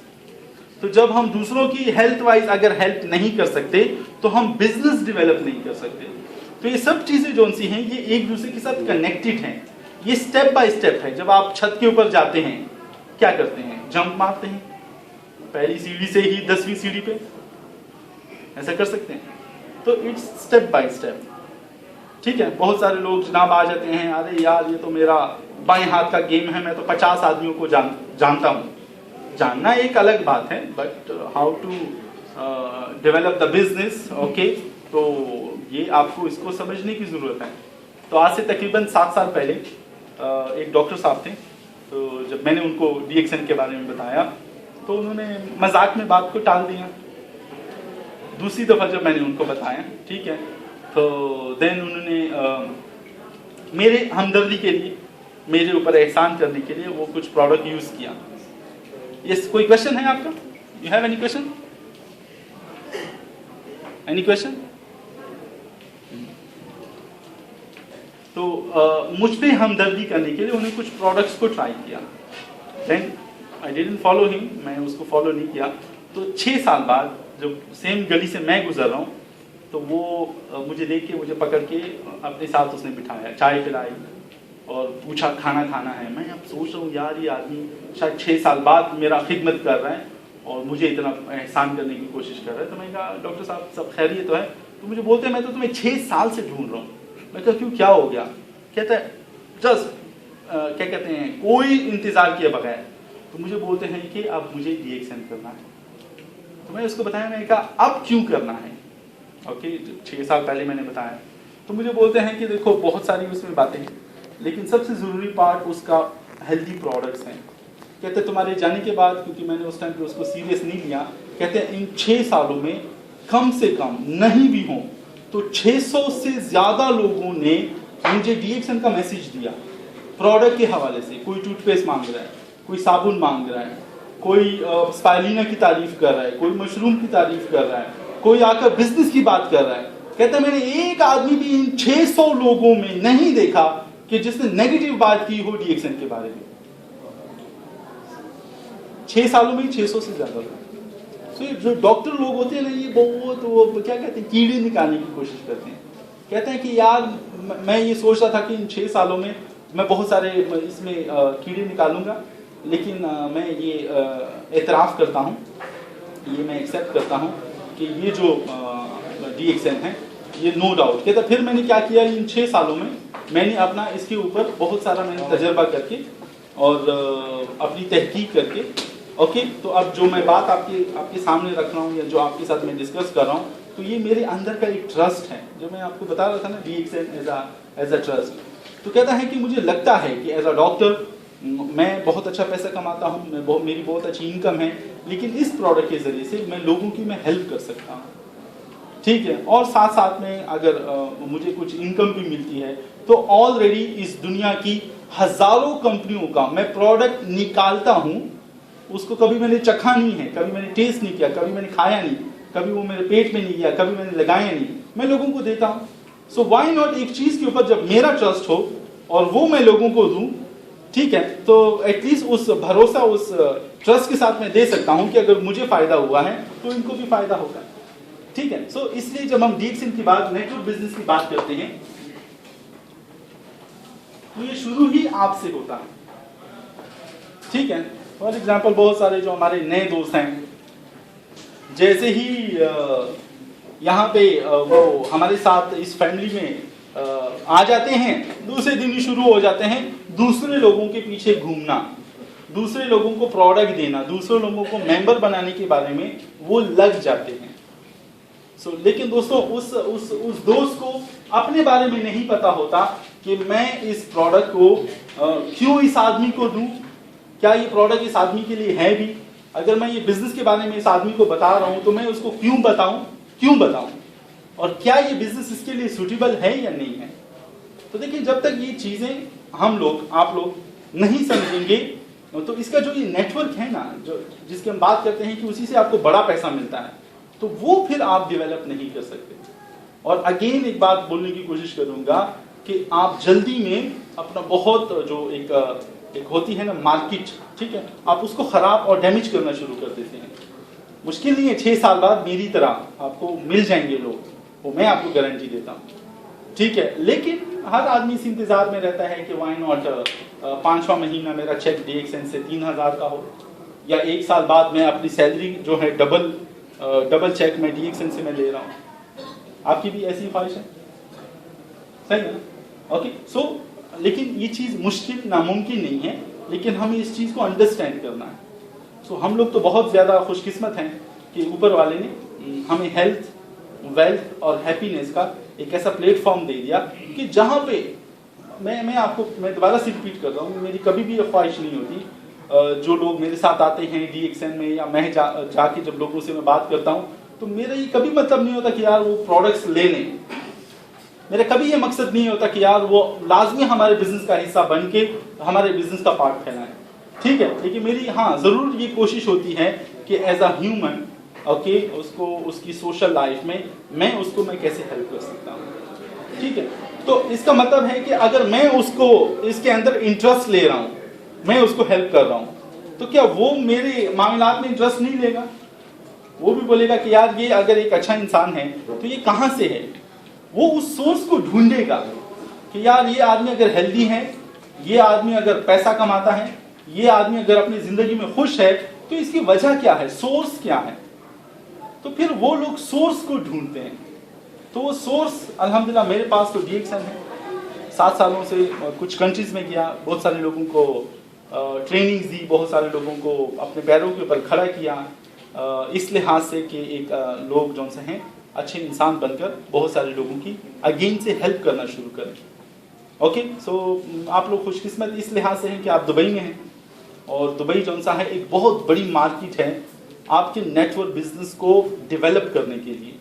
तो जब हम दूसरों की हेल्थ वाइज अगर हेल्प नहीं कर सकते तो हम बिजनेस डेवलप नहीं कर सकते। तो ये सब चीज़ें जो सी हैं ये एक दूसरे के साथ कनेक्टेड हैं, ये स्टेप बाय स्टेप है। जब आप छत के ऊपर जाते हैं क्या करते हैं? जंप मारते हैं, पहली सीढ़ी से ही 10वीं सीढ़ी पे, ऐसा कर सकते हैं। तो इट्स स्टेप बाय स्टेप, ठीक है। बहुत सारे लोग जनाब आ जाते हैं, अरे यार ये तो मेरा बाएं हाथ का गेम है, मैं तो 50 आदमियों को जानता हूँ। जानना एक अलग बात है, but how to develop the business, okay, तो ये आपको इसको समझने की ज़रूरत है। तो आज से तकरीबन 7 साल पहले एक डॉक्टर साहब थे, तो जब मैंने उनको DXN के बारे में बताया तो उन्होंने मजाक में बात को टाल दिया। दूसरी दफ़ा जब मैंने उनको बताया, ठीक है, तो देन उन्होंने मेरे हमदर्दी के लिए, मेरे ऊपर एहसान करने के लिए वो कुछ प्रोडक्ट यूज़ किया। यस, कोई क्वेश्चन है आपका? You have any question? Any question? तो मुझ पे हमदर्दी करने के लिए उन्हें कुछ प्रोडक्ट्स को ट्राई किया। Then I didn't follow him, मैं उसको फॉलो नहीं किया। तो 6 साल बाद जब सेम गली से मैं गुजर रहा हूँ तो वो मुझे देख के मुझे पकड़ के अपने साथ उसने बिठाया, चाय पिलाई, और पूछा खाना खाना है। मैं अब सोच रहा हूँ यार ये आदमी शायद 6 साल बाद मेरा खिदमत कर रहा है और मुझे इतना एहसान करने की कोशिश कर रहा है। तो मैंने कहा डॉक्टर साहब सब खैरियत तो है? तो मुझे बोलते हैं मैं तो तुम्हें 6 साल से ढूंढ रहा हूँ। मैं कहा क्यों, क्या हो गया? कहते हैं जस्ट क्या कहते हैं कोई इंतज़ार किए बगैर। तो मुझे बोलते हैं कि अब मुझे DXN करना है। तो मैं उसको बताया, मैंने कहा अब क्यों करना है? ओके 6 साल पहले मैंने बताया। तो मुझे बोलते हैं कि देखो बहुत सारी उसमें बातें हैं, लेकिन सबसे ज़रूरी पार्ट उसका हेल्दी प्रोडक्ट्स हैं। कहते तुम्हारे जाने के बाद, क्योंकि मैंने उस टाइम पे उसको सीरियस नहीं लिया, कहते हैं इन 6 सालों में कम से कम नहीं भी हो तो 600 से ज़्यादा लोगों ने मुझे DXN का मैसेज दिया प्रोडक्ट के हवाले से। कोई टूथपेस्ट मांग रहा है, कोई साबुन मांग रहा है, कोई स्पाइलिना की तारीफ कर रहा है, कोई मशरूम की तारीफ कर रहा है, कोई आकर बिजनेस की बात कर रहा है। कहते हैं मैंने एक आदमी भी इन 600 लोगों में नहीं देखा कि जिसने नेगेटिव बात की हो DXN के बारे में। 6 सालों में 600 से ज्यादा लोग। तो जो डॉक्टर लोग होते हैं ना, ये बहुत वो क्या कहते हैं कीड़े निकालने की कोशिश करते हैं। कहते हैं कि यार मैं ये सोच रहा था कि इन 6 सालों में मैं बहुत सारे इसमें कीड़े निकालूंगा, लेकिन मैं ये एतराफ़ करता हूँ, ये मैं एक्सेप्ट करता हूँ कि ये जो DXN है ये नो डाउट। कहता फिर मैंने क्या किया, इन 6 सालों में मैंने अपना इसके ऊपर बहुत सारा मैंने तजर्बा करके और अपनी तहकीक करके, ओके, तो अब जो मैं बात आपके सामने रख रहा हूँ या जो आपके साथ मैं डिस्कस कर रहा हूँ, तो ये मेरे अंदर का एक ट्रस्ट है जो मैं आपको बता रहा था ना, DXN एज अ ट्रस्ट। तो कहता है कि मुझे लगता है कि एज अ डॉक्टर मैं बहुत अच्छा पैसा कमाता हूँ, मेरी बहुत अच्छी इनकम है, लेकिन इस प्रोडक्ट के ज़रिए से मैं लोगों की मैं हेल्प कर सकता हूँ, ठीक है। और साथ साथ में अगर मुझे कुछ इनकम भी मिलती है तो ऑलरेडी इस दुनिया की हज़ारों कंपनियों का मैं प्रोडक्ट निकालता हूँ, उसको कभी मैंने चखा नहीं है, कभी मैंने टेस्ट नहीं किया, कभी मैंने खाया नहीं, कभी वो मेरे पेट में नहीं गया, कभी मैंने लगाया नहीं, मैं लोगों को देता हूँ। सो व्हाई नॉट एक चीज़ के ऊपर जब मेरा ट्रस्ट हो और वो मैं लोगों को दूँ, ठीक है, तो एटलीस्ट उस भरोसा उस ट्रस्ट के साथ मैं दे सकता हूँ कि अगर मुझे फ़ायदा हुआ है तो इनको भी फ़ायदा होगा, ठीक है। सो इसलिए जब हम DXN की बात, नेटवर्क बिजनेस की बात करते हैं, तो ये शुरू ही आपसे होता है, ठीक है। फॉर एग्जाम्पल बहुत सारे जो हमारे नए दोस्त हैं, जैसे ही यहाँ पे वो हमारे साथ इस फैमिली में आ जाते हैं, दूसरे दिन ही शुरू हो जाते हैं दूसरे लोगों के पीछे घूमना, दूसरे लोगों को प्रोडक्ट देना, दूसरे लोगों को मेंबर बनाने के बारे में वो लग जाते हैं। लेकिन दोस्तों उस दोस्त को अपने बारे में नहीं पता होता कि मैं इस प्रोडक्ट को क्यों इस आदमी को दूं, क्या ये प्रोडक्ट इस आदमी के लिए है भी, अगर मैं ये बिजनेस के बारे में इस आदमी को बता रहा हूं तो मैं उसको क्यों बताऊं, और क्या ये बिजनेस इसके लिए सूटेबल है या नहीं है। तो देखिए जब तक ये चीजें आप लोग नहीं समझेंगे, तो इसका जो ये नेटवर्क है ना, जो जिसकी हम बात करते हैं कि उसी से आपको बड़ा पैसा मिलता है, तो वो फिर आप डेवलप नहीं कर सकते। और अगेन एक बात बोलने की कोशिश करूंगा कि आप जल्दी में अपना बहुत जो एक होती है ना मार्केट, ठीक है, आप उसको खराब और डैमेज करना शुरू कर देते हैं। मुश्किल नहीं है 6 साल बाद मेरी तरह आपको मिल जाएंगे लोग, वो मैं आपको गारंटी देता हूँ, ठीक है। लेकिन हर आदमी इस इंतजार में रहता है कि व्हाई नॉट 5वां महीना मेरा चेक DXN से 3000 का हो, या 1 साल बाद मैं अपनी सैलरी जो है डबल चेक में DXN से मैं ले रहा हूँ। आपकी भी ऐसी ख्वाहिश है, सही है ना? ओके, सो लेकिन ये चीज़ मुश्किल नामुमकिन नहीं है, लेकिन हमें इस चीज़ को अंडरस्टैंड करना है। सो हम लोग तो बहुत ज़्यादा खुशकिस्मत हैं कि ऊपर वाले ने हमें हेल्थ, वेल्थ और हैप्पीनेस का एक ऐसा प्लेटफॉर्म दे दिया कि जहाँ पे मैं दोबारा से रिपीट कर रहा हूँ, मेरी कभी भी ये ख्वाहिश नहीं होती जो लोग मेरे साथ आते हैं DXN में, या मैं जाके जब लोगों से मैं बात करता हूँ, तो मेरा ये कभी मतलब नहीं होता कि यार वो प्रोडक्ट्स ले लें। मेरा कभी ये मकसद नहीं होता कि यार वो लाजमी हमारे बिजनेस का हिस्सा बन के हमारे बिजनेस का पार्ट फैलाएं, ठीक है। लेकिन मेरी ज़रूर ये कोशिश होती है कि एज अ ह्यूमन, ओके, उसको उसकी सोशल लाइफ में मैं कैसे हेल्प कर सकता हूँ, ठीक है। तो इसका मतलब है कि अगर मैं उसको इसके अंदर इंटरेस्ट ले रहा हूँ, मैं उसको हेल्प कर रहा हूँ, तो क्या वो मेरे मामलात में इंटरेस्ट नहीं लेगा? वो भी बोलेगा कि यार ये अगर एक अच्छा इंसान है तो ये कहाँ से है। वो उस सोर्स को ढूंढेगा कि यार ये आदमी अगर हेल्दी है ये आदमी अगर पैसा कमाता है, ये आदमी अगर अपनी जिंदगी में खुश है, तो इसकी वजह क्या है, सोर्स क्या है? तो फिर वो लोग सोर्स को ढूंढते हैं। तो वो सोर्स अल्हम्दुलिल्लाह मेरे पास तो DXN है। 7 सालों से कुछ कंट्रीज में गया, बहुत सारे लोगों को ट्रेनिंग्स दी, बहुत सारे लोगों को अपने पैरों के ऊपर खड़ा किया, इस लिहाज से कि एक लोग जो से हैं अच्छे इंसान बनकर बहुत सारे लोगों की अगेन से हेल्प करना शुरू करें। ओके, सो आप लोग खुशकिस्मत इस लिहाज से हैं कि आप दुबई में हैं, और दुबई जो सा है एक बहुत बड़ी मार्केट है आपके नेटवर्क बिजनेस को डेवलप करने के लिए।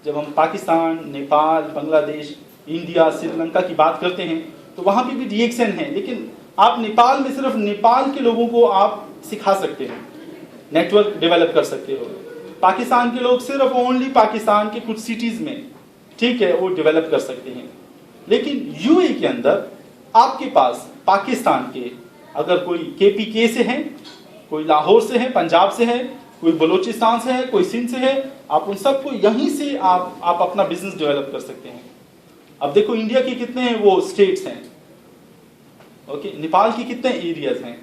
जब हम पाकिस्तान, नेपाल, बांग्लादेश, इंडिया, श्रीलंका की बात करते हैं तो वहाँ पे भी DXN है, लेकिन आप नेपाल में सिर्फ नेपाल के लोगों को आप सिखा सकते हैं, नेटवर्क डेवलप कर सकते हो। पाकिस्तान के लोग सिर्फ ओनली पाकिस्तान के कुछ सिटीज में, ठीक है, वो डेवलप कर सकते हैं। लेकिन UAE के अंदर आपके पास पाकिस्तान के अगर कोई KPK से है, कोई लाहौर से है, पंजाब से है, कोई बलूचिस्तान से है, कोई सिंध से है, आप उन सबको यहीं से आप अपना बिजनेस डेवलप कर सकते हैं। अब देखो इंडिया के कितने वो स्टेट्स हैं, ओके, नेपाल के कितने एरियाज हैं,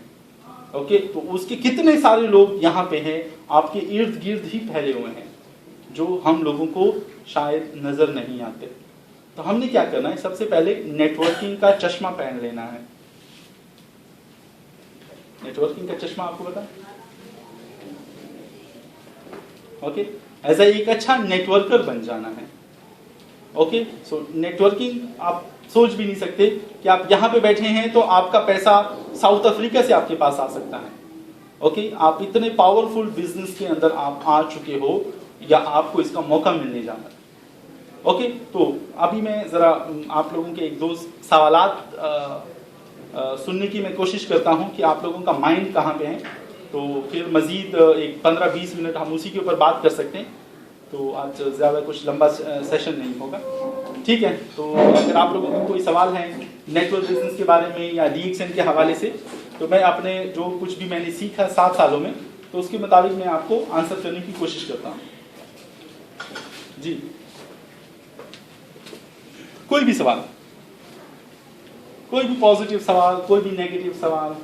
ओके, तो उसके कितने सारे लोग यहाँ पे हैं, आपके इर्द गिर्द ही फैले हुए हैं, जो हम लोगों को शायद नजर नहीं आते। तो हमने क्या करना है, सबसे पहले नेटवर्किंग का चश्मा पहन लेना है। नेटवर्किंग का चश्मा आपको पता है, ओके, ऐसा एक अच्छा नेटवर्कर बन जाना है। ओके, सो नेटवर्किंग आप सोच भी नहीं सकते कि आप यहाँ पे बैठे हैं तो आपका पैसा साउथ अफ्रीका से आपके पास आ सकता है। ओके, आप इतने पावरफुल बिजनेस के अंदर आप आ चुके हो या आपको इसका मौका मिलने जा रहा है। ओके, तो अभी मैं ज़रा आप लोगों के एक दो सवालात सुनने की मैं कोशिश करता हूँ कि आप लोगों का माइंड कहाँ पे है, तो फिर मज़ीद एक 15-20 मिनट हम उसी के ऊपर बात कर सकते हैं। तो आज ज़्यादा कुछ लंबा सेशन नहीं होगा, ठीक है। तो अगर आप लोगों को कोई सवाल है नेटवर्क बिजनेस के बारे में या DXN के हवाले से, तो मैं अपने जो कुछ भी मैंने सीखा 7 सालों में, तो उसके मुताबिक मैं आपको आंसर करने की कोशिश करता हूँ। जी, कोई भी सवाल, कोई भी पॉजिटिव सवाल, कोई भी नेगेटिव सवाल।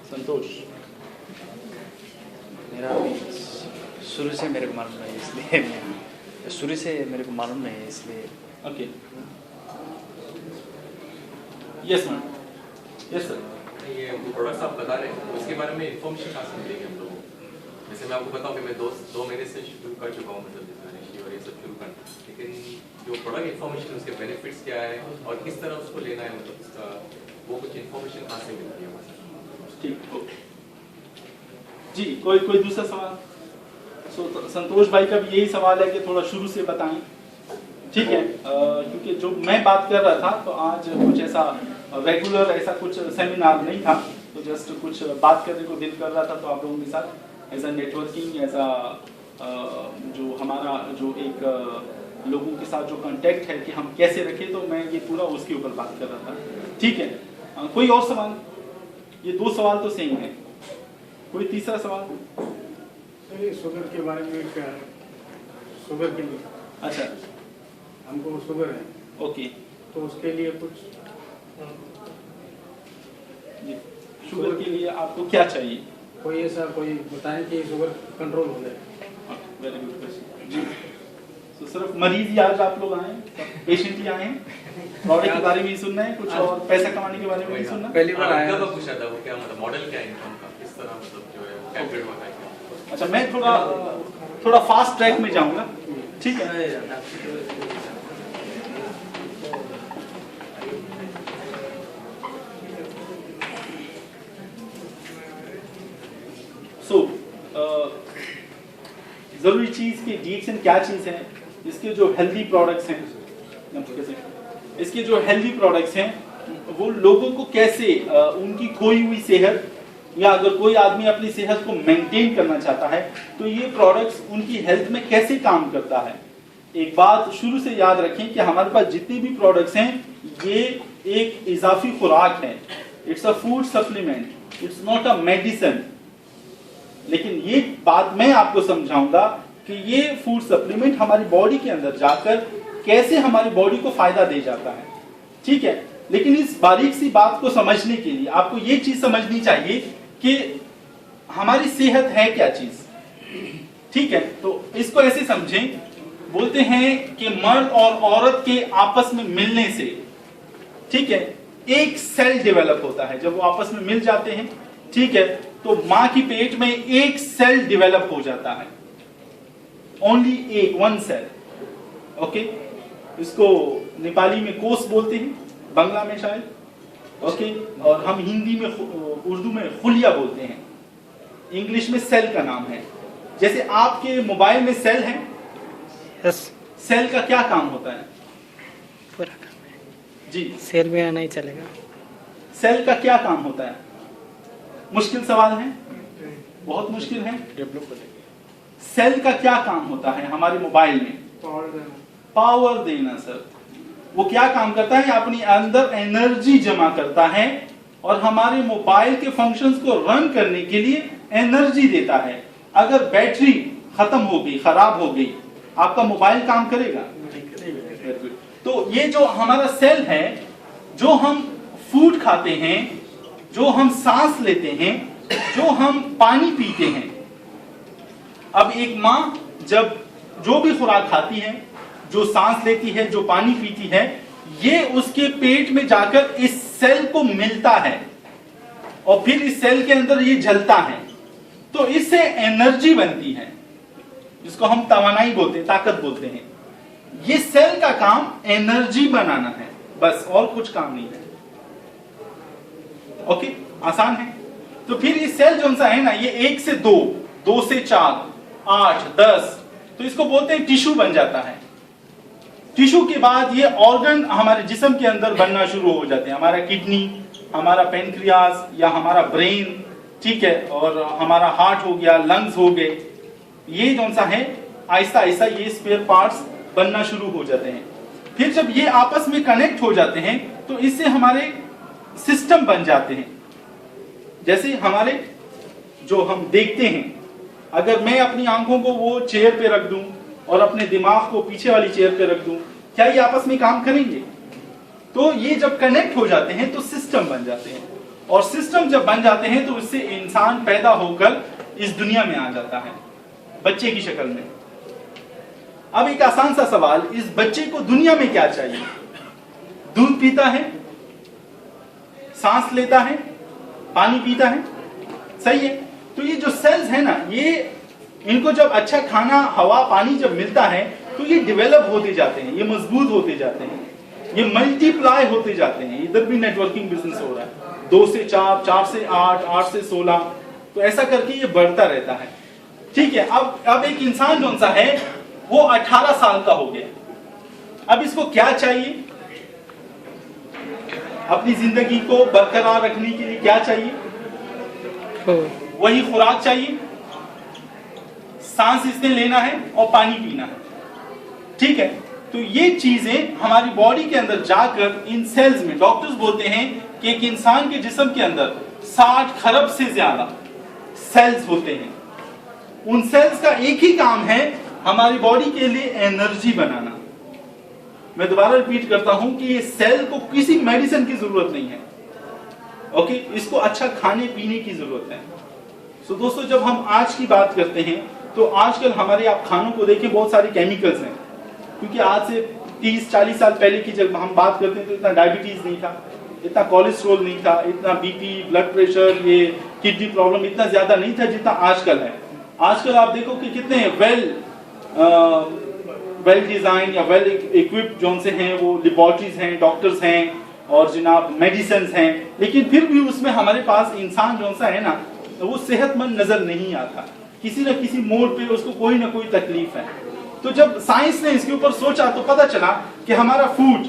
संतोष, मेरा अभी शुरू से मेरे को मालूम नहीं, इसलिए शुरू से मेरे को मालूम नहीं है, इसलिए okay, yes ma'am, yes sir. ये प्रोडक्ट्स आप बता रहे हैं उसके बारे में इन्फॉर्मेशन कहाँ से मिलेगी हम लोगों को? जैसे मैं आपको बताऊँ कि मैं दो महीने से शुरू कर चुका हूँ, मतलब बिजनेस और ये सब शुरू करना, लेकिन जो प्रोडक्ट इन्फॉर्मेशन उसके बेनिफिट्स क्या है और किस तरह उसको लेना है, मतलब उसका वो कुछ इन्फॉर्मेशन कहाँ से मिलती है हमारे? ठीक, ओके जी, कोई दूसरा सवाल? सो संतोष भाई का भी यही सवाल है कि थोड़ा शुरू से बताएं, ठीक है, क्योंकि जो मैं बात कर रहा था तो आज कुछ ऐसा रेगुलर ऐसा कुछ सेमिनार नहीं था, तो जस्ट कुछ बात करने को दिल कर रहा था, तो आप लोगों के साथ as a networking, as a जो हमारा जो एक लोगों के साथ जो कांटेक्ट है कि हम कैसे रखें, तो मैं ये पूरा उसके ऊपर बात कर रहा था, ठीक है। कोई और सवाल? ये 2 सवाल तो सेम है, कोई तीसरा सवाल? शुगर के बारे में क्या है? शुगर के लिए, अच्छा, हमको शुगर है, ओके, तो उसके लिए कुछ जी, शुगर के लिए आपको क्या चाहिए? कोई ऐसा कोई बताएं कि शुगर कंट्रोल हो जाए। वेरी गुड क्वेश्चन जी। तो सिर्फ मरीज ही आज आप लोग आए, पेशेंट ही आए हैं, प्रोडक्ट के बारे में ही सुनना है, कुछ और पैसा कमाने के बारे में नहीं सुनना? पहली बार आया कब पूछा था वो, क्या मतलब मॉडल क्या है इनकम का, किस तरह मतलब जो है वो कैलकुलेट होता है? अच्छा, मैं थोड़ा फास्ट ट्रैक में जाऊंगा, ठीक है। सो जरूरी चीज की DXN क्या चीज है, इसके जो हेल्दी प्रोडक्ट्स हैं, इसके जो हेल्दी प्रोडक्ट्स हैं वो लोगों को कैसे उनकी खोई हुई सेहत, या अगर कोई आदमी अपनी सेहत को मेंटेन करना चाहता है तो ये प्रोडक्ट्स उनकी हेल्थ में कैसे काम करता है। एक बात शुरू से याद रखें कि हमारे पास जितने भी प्रोडक्ट्स हैं ये एक इजाफी खुराक है, it's a food supplement. It's not a medicine. लेकिन ये बात मैं आपको समझाऊंगा कि ये फूड सप्लीमेंट हमारी बॉडी के अंदर जाकर कैसे हमारी बॉडी को फायदा दे जाता है, ठीक है। लेकिन इस बारीक सी बात को समझने के लिए आपको ये चीज समझनी चाहिए कि हमारी सेहत है क्या चीज, ठीक है। तो इसको ऐसे समझें, बोलते हैं कि मर्द और औरत के आपस में मिलने से, ठीक है, एक सेल डेवलप होता है। जब वो आपस में मिल जाते हैं, ठीक है, तो मां की पेट में एक सेल डेवलप हो जाता है, ओनली एक, वन सेल, ओके। इसको नेपाली में कोस बोलते हैं, बांग्ला में शायद, ओके, और हम हिंदी में उर्दू में खुलिया बोलते हैं, इंग्लिश में सेल का नाम है। जैसे आपके मोबाइल में सेल है, यस, सेल का क्या काम होता है पूरा काम है जी? सेल में नहीं चलेगा। सेल का क्या काम होता है? मुश्किल सवाल है, बहुत मुश्किल है। डेवलप करेंगे। सेल का क्या काम होता है हमारे मोबाइल में? पावर देना। पावर देना सर। वो क्या काम करता है? अपनी अंदर एनर्जी जमा करता है और हमारे मोबाइल के फंक्शंस को रन करने के लिए एनर्जी देता है। अगर बैटरी खत्म हो गई, खराब हो गई, आपका मोबाइल काम करेगा? तो ये जो हमारा सेल है, जो हम फूड खाते हैं, जो हम सांस लेते हैं, जो हम पानी पीते हैं, अब एक मां जब जो भी खुराक खाती है, जो सांस लेती है, जो पानी पीती है, ये उसके पेट में जाकर इस सेल को मिलता है और फिर इस सेल के अंदर ये जलता है, तो इससे एनर्जी बनती है, जिसको हम तवानाई बोलते हैं, ताकत बोलते हैं। ये सेल का काम एनर्जी बनाना है, बस, और कुछ काम नहीं है। ओके, आसान है। तो फिर ये सेल जो सा है ना, ये 1 से 2, 2 से 4, 8, 10, तो इसको बोलते हैं टिश्यू बन जाता है। टिश्यू के बाद ये ऑर्गन हमारे जिस्म के अंदर बनना शुरू हो जाते हैं। हमारा किडनी, हमारा पेनक्रियास या हमारा ब्रेन, ठीक है, और हमारा हार्ट हो गया, लंग्स हो गए, ये जो सा है आहिस्ता आहिस्ता ये स्पेयर पार्ट्स बनना शुरू हो जाते हैं। फिर जब ये आपस में कनेक्ट हो जाते हैं तो इससे हमारे सिस्टम बन जाते हैं। जैसे हमारे जो हम देखते हैं, अगर मैं अपनी आंखों को वो चेयर पे रख दूं और अपने दिमाग को पीछे वाली चेयर पे रख दूं, क्या ये आपस में काम करेंगे? तो ये जब कनेक्ट हो जाते हैं तो सिस्टम बन जाते हैं, और सिस्टम जब बन जाते हैं तो इससे इंसान पैदा होकर इस दुनिया में आ जाता है बच्चे की शक्ल में। अब एक आसान सा सवाल, इस बच्चे को दुनिया में क्या चाहिए? दूध पीता है, सांस लेता है, पानी पीता है, सही है। तो ये जो सेल्स है ना, ये इनको जब अच्छा खाना, हवा, पानी जब मिलता है तो ये डेवलप होते जाते हैं, ये मजबूत होते जाते हैं, ये मल्टीप्लाई होते जाते हैं। इधर भी नेटवर्किंग बिजनेस हो रहा है, 2 से 4, 4 से 8, 8 से 16, तो ऐसा करके ये बढ़ता रहता है, ठीक है। अब एक इंसान जो सा है वो 18 साल का हो गया, अब इसको क्या चाहिए? अपनी जिंदगी को बरकरार रखने के लिए क्या चाहिए? वही खुराक चाहिए, सांस इसने लेना है और पानी पीना है, ठीक है। तो ये चीजें हमारी बॉडी के अंदर जाकर इन सेल्स में, डॉक्टर्स बोलते हैं कि एक इंसान के जिस्म के अंदर 60 खरब से ज्यादा सेल्स होते हैं। उन सेल्स का एक ही काम है, हमारी बॉडी के लिए एनर्जी बनाना। मैं दोबारा रिपीट करता हूं कि ये सेल को किसी मेडिसिन की जरूरत नहीं है, ओके, इसको अच्छा खाने पीने की जरूरत है। सो दोस्तों, जब हम आज की बात करते हैं तो आजकल हमारे आप खानों को देखें, बहुत सारे केमिकल्स हैं, क्योंकि आज से 30-40 साल पहले की जब हम बात करते हैं तो इतना डायबिटीज नहीं था, इतना कोलेस्ट्रॉल नहीं था, इतना बीपी, ब्लड प्रेशर, ये किडनी प्रॉब्लम इतना ज्यादा नहीं था जितना आजकल है। आजकल आप देखो कि कितने वेल डिजाइन या वेल इक्विप्ड जो से हैं, वो लेबोरेटरीज हैं, डॉक्टर्स हैं और जनाब मेडिसिन हैं, लेकिन फिर भी उसमें हमारे पास इंसान जो सा है ना, वो सेहतमंद नजर नहीं आता। किसी न किसी मोड़ पे उसको कोई ना कोई तकलीफ है। तो जब साइंस ने इसके ऊपर सोचा तो पता चला कि हमारा फूड,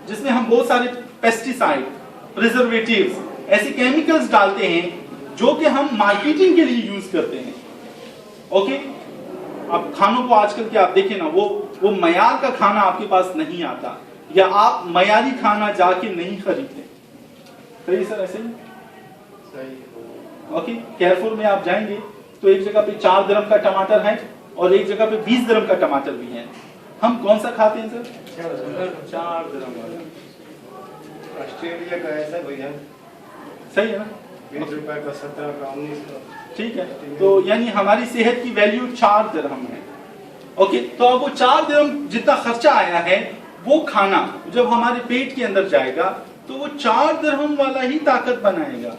जिसमें हम बहुत सारे पेस्टिसाइड, प्रिजर्वेटिव्स, ऐसे केमिकल्स डालते हैं जो कि हम मार्केटिंग के लिए यूज करते हैं, ओके। अब खानों को आजकल के आप देखें ना, वो मयार का खाना आपके पास नहीं आता, या आप मयारी खाना जाके नहीं खरीदते, सही सर? ऐसे ही ओके, कैरफुर में आप जाएंगे तो एक जगह पे 4 दिरहम का टमाटर है और एक जगह पे 20 दिरहम का टमाटर भी है। हम कौन सा खाते हैं सर? 4 दिरहम वाला। ऑस्ट्रेलिया का ऐसा भैया सही है ना? 20 रुपए का, 17 का, 19 का। ठीक है, तो यानी हमारी सेहत की वैल्यू 4 दिरहम है। ओके, तो अब वो 4 दिरहम जितना खर्चा आया है वो खाना जब हमारे पेट के अंदर जाएगा तो वो 4 दिरहम वाला ही ताकत बनाएगा,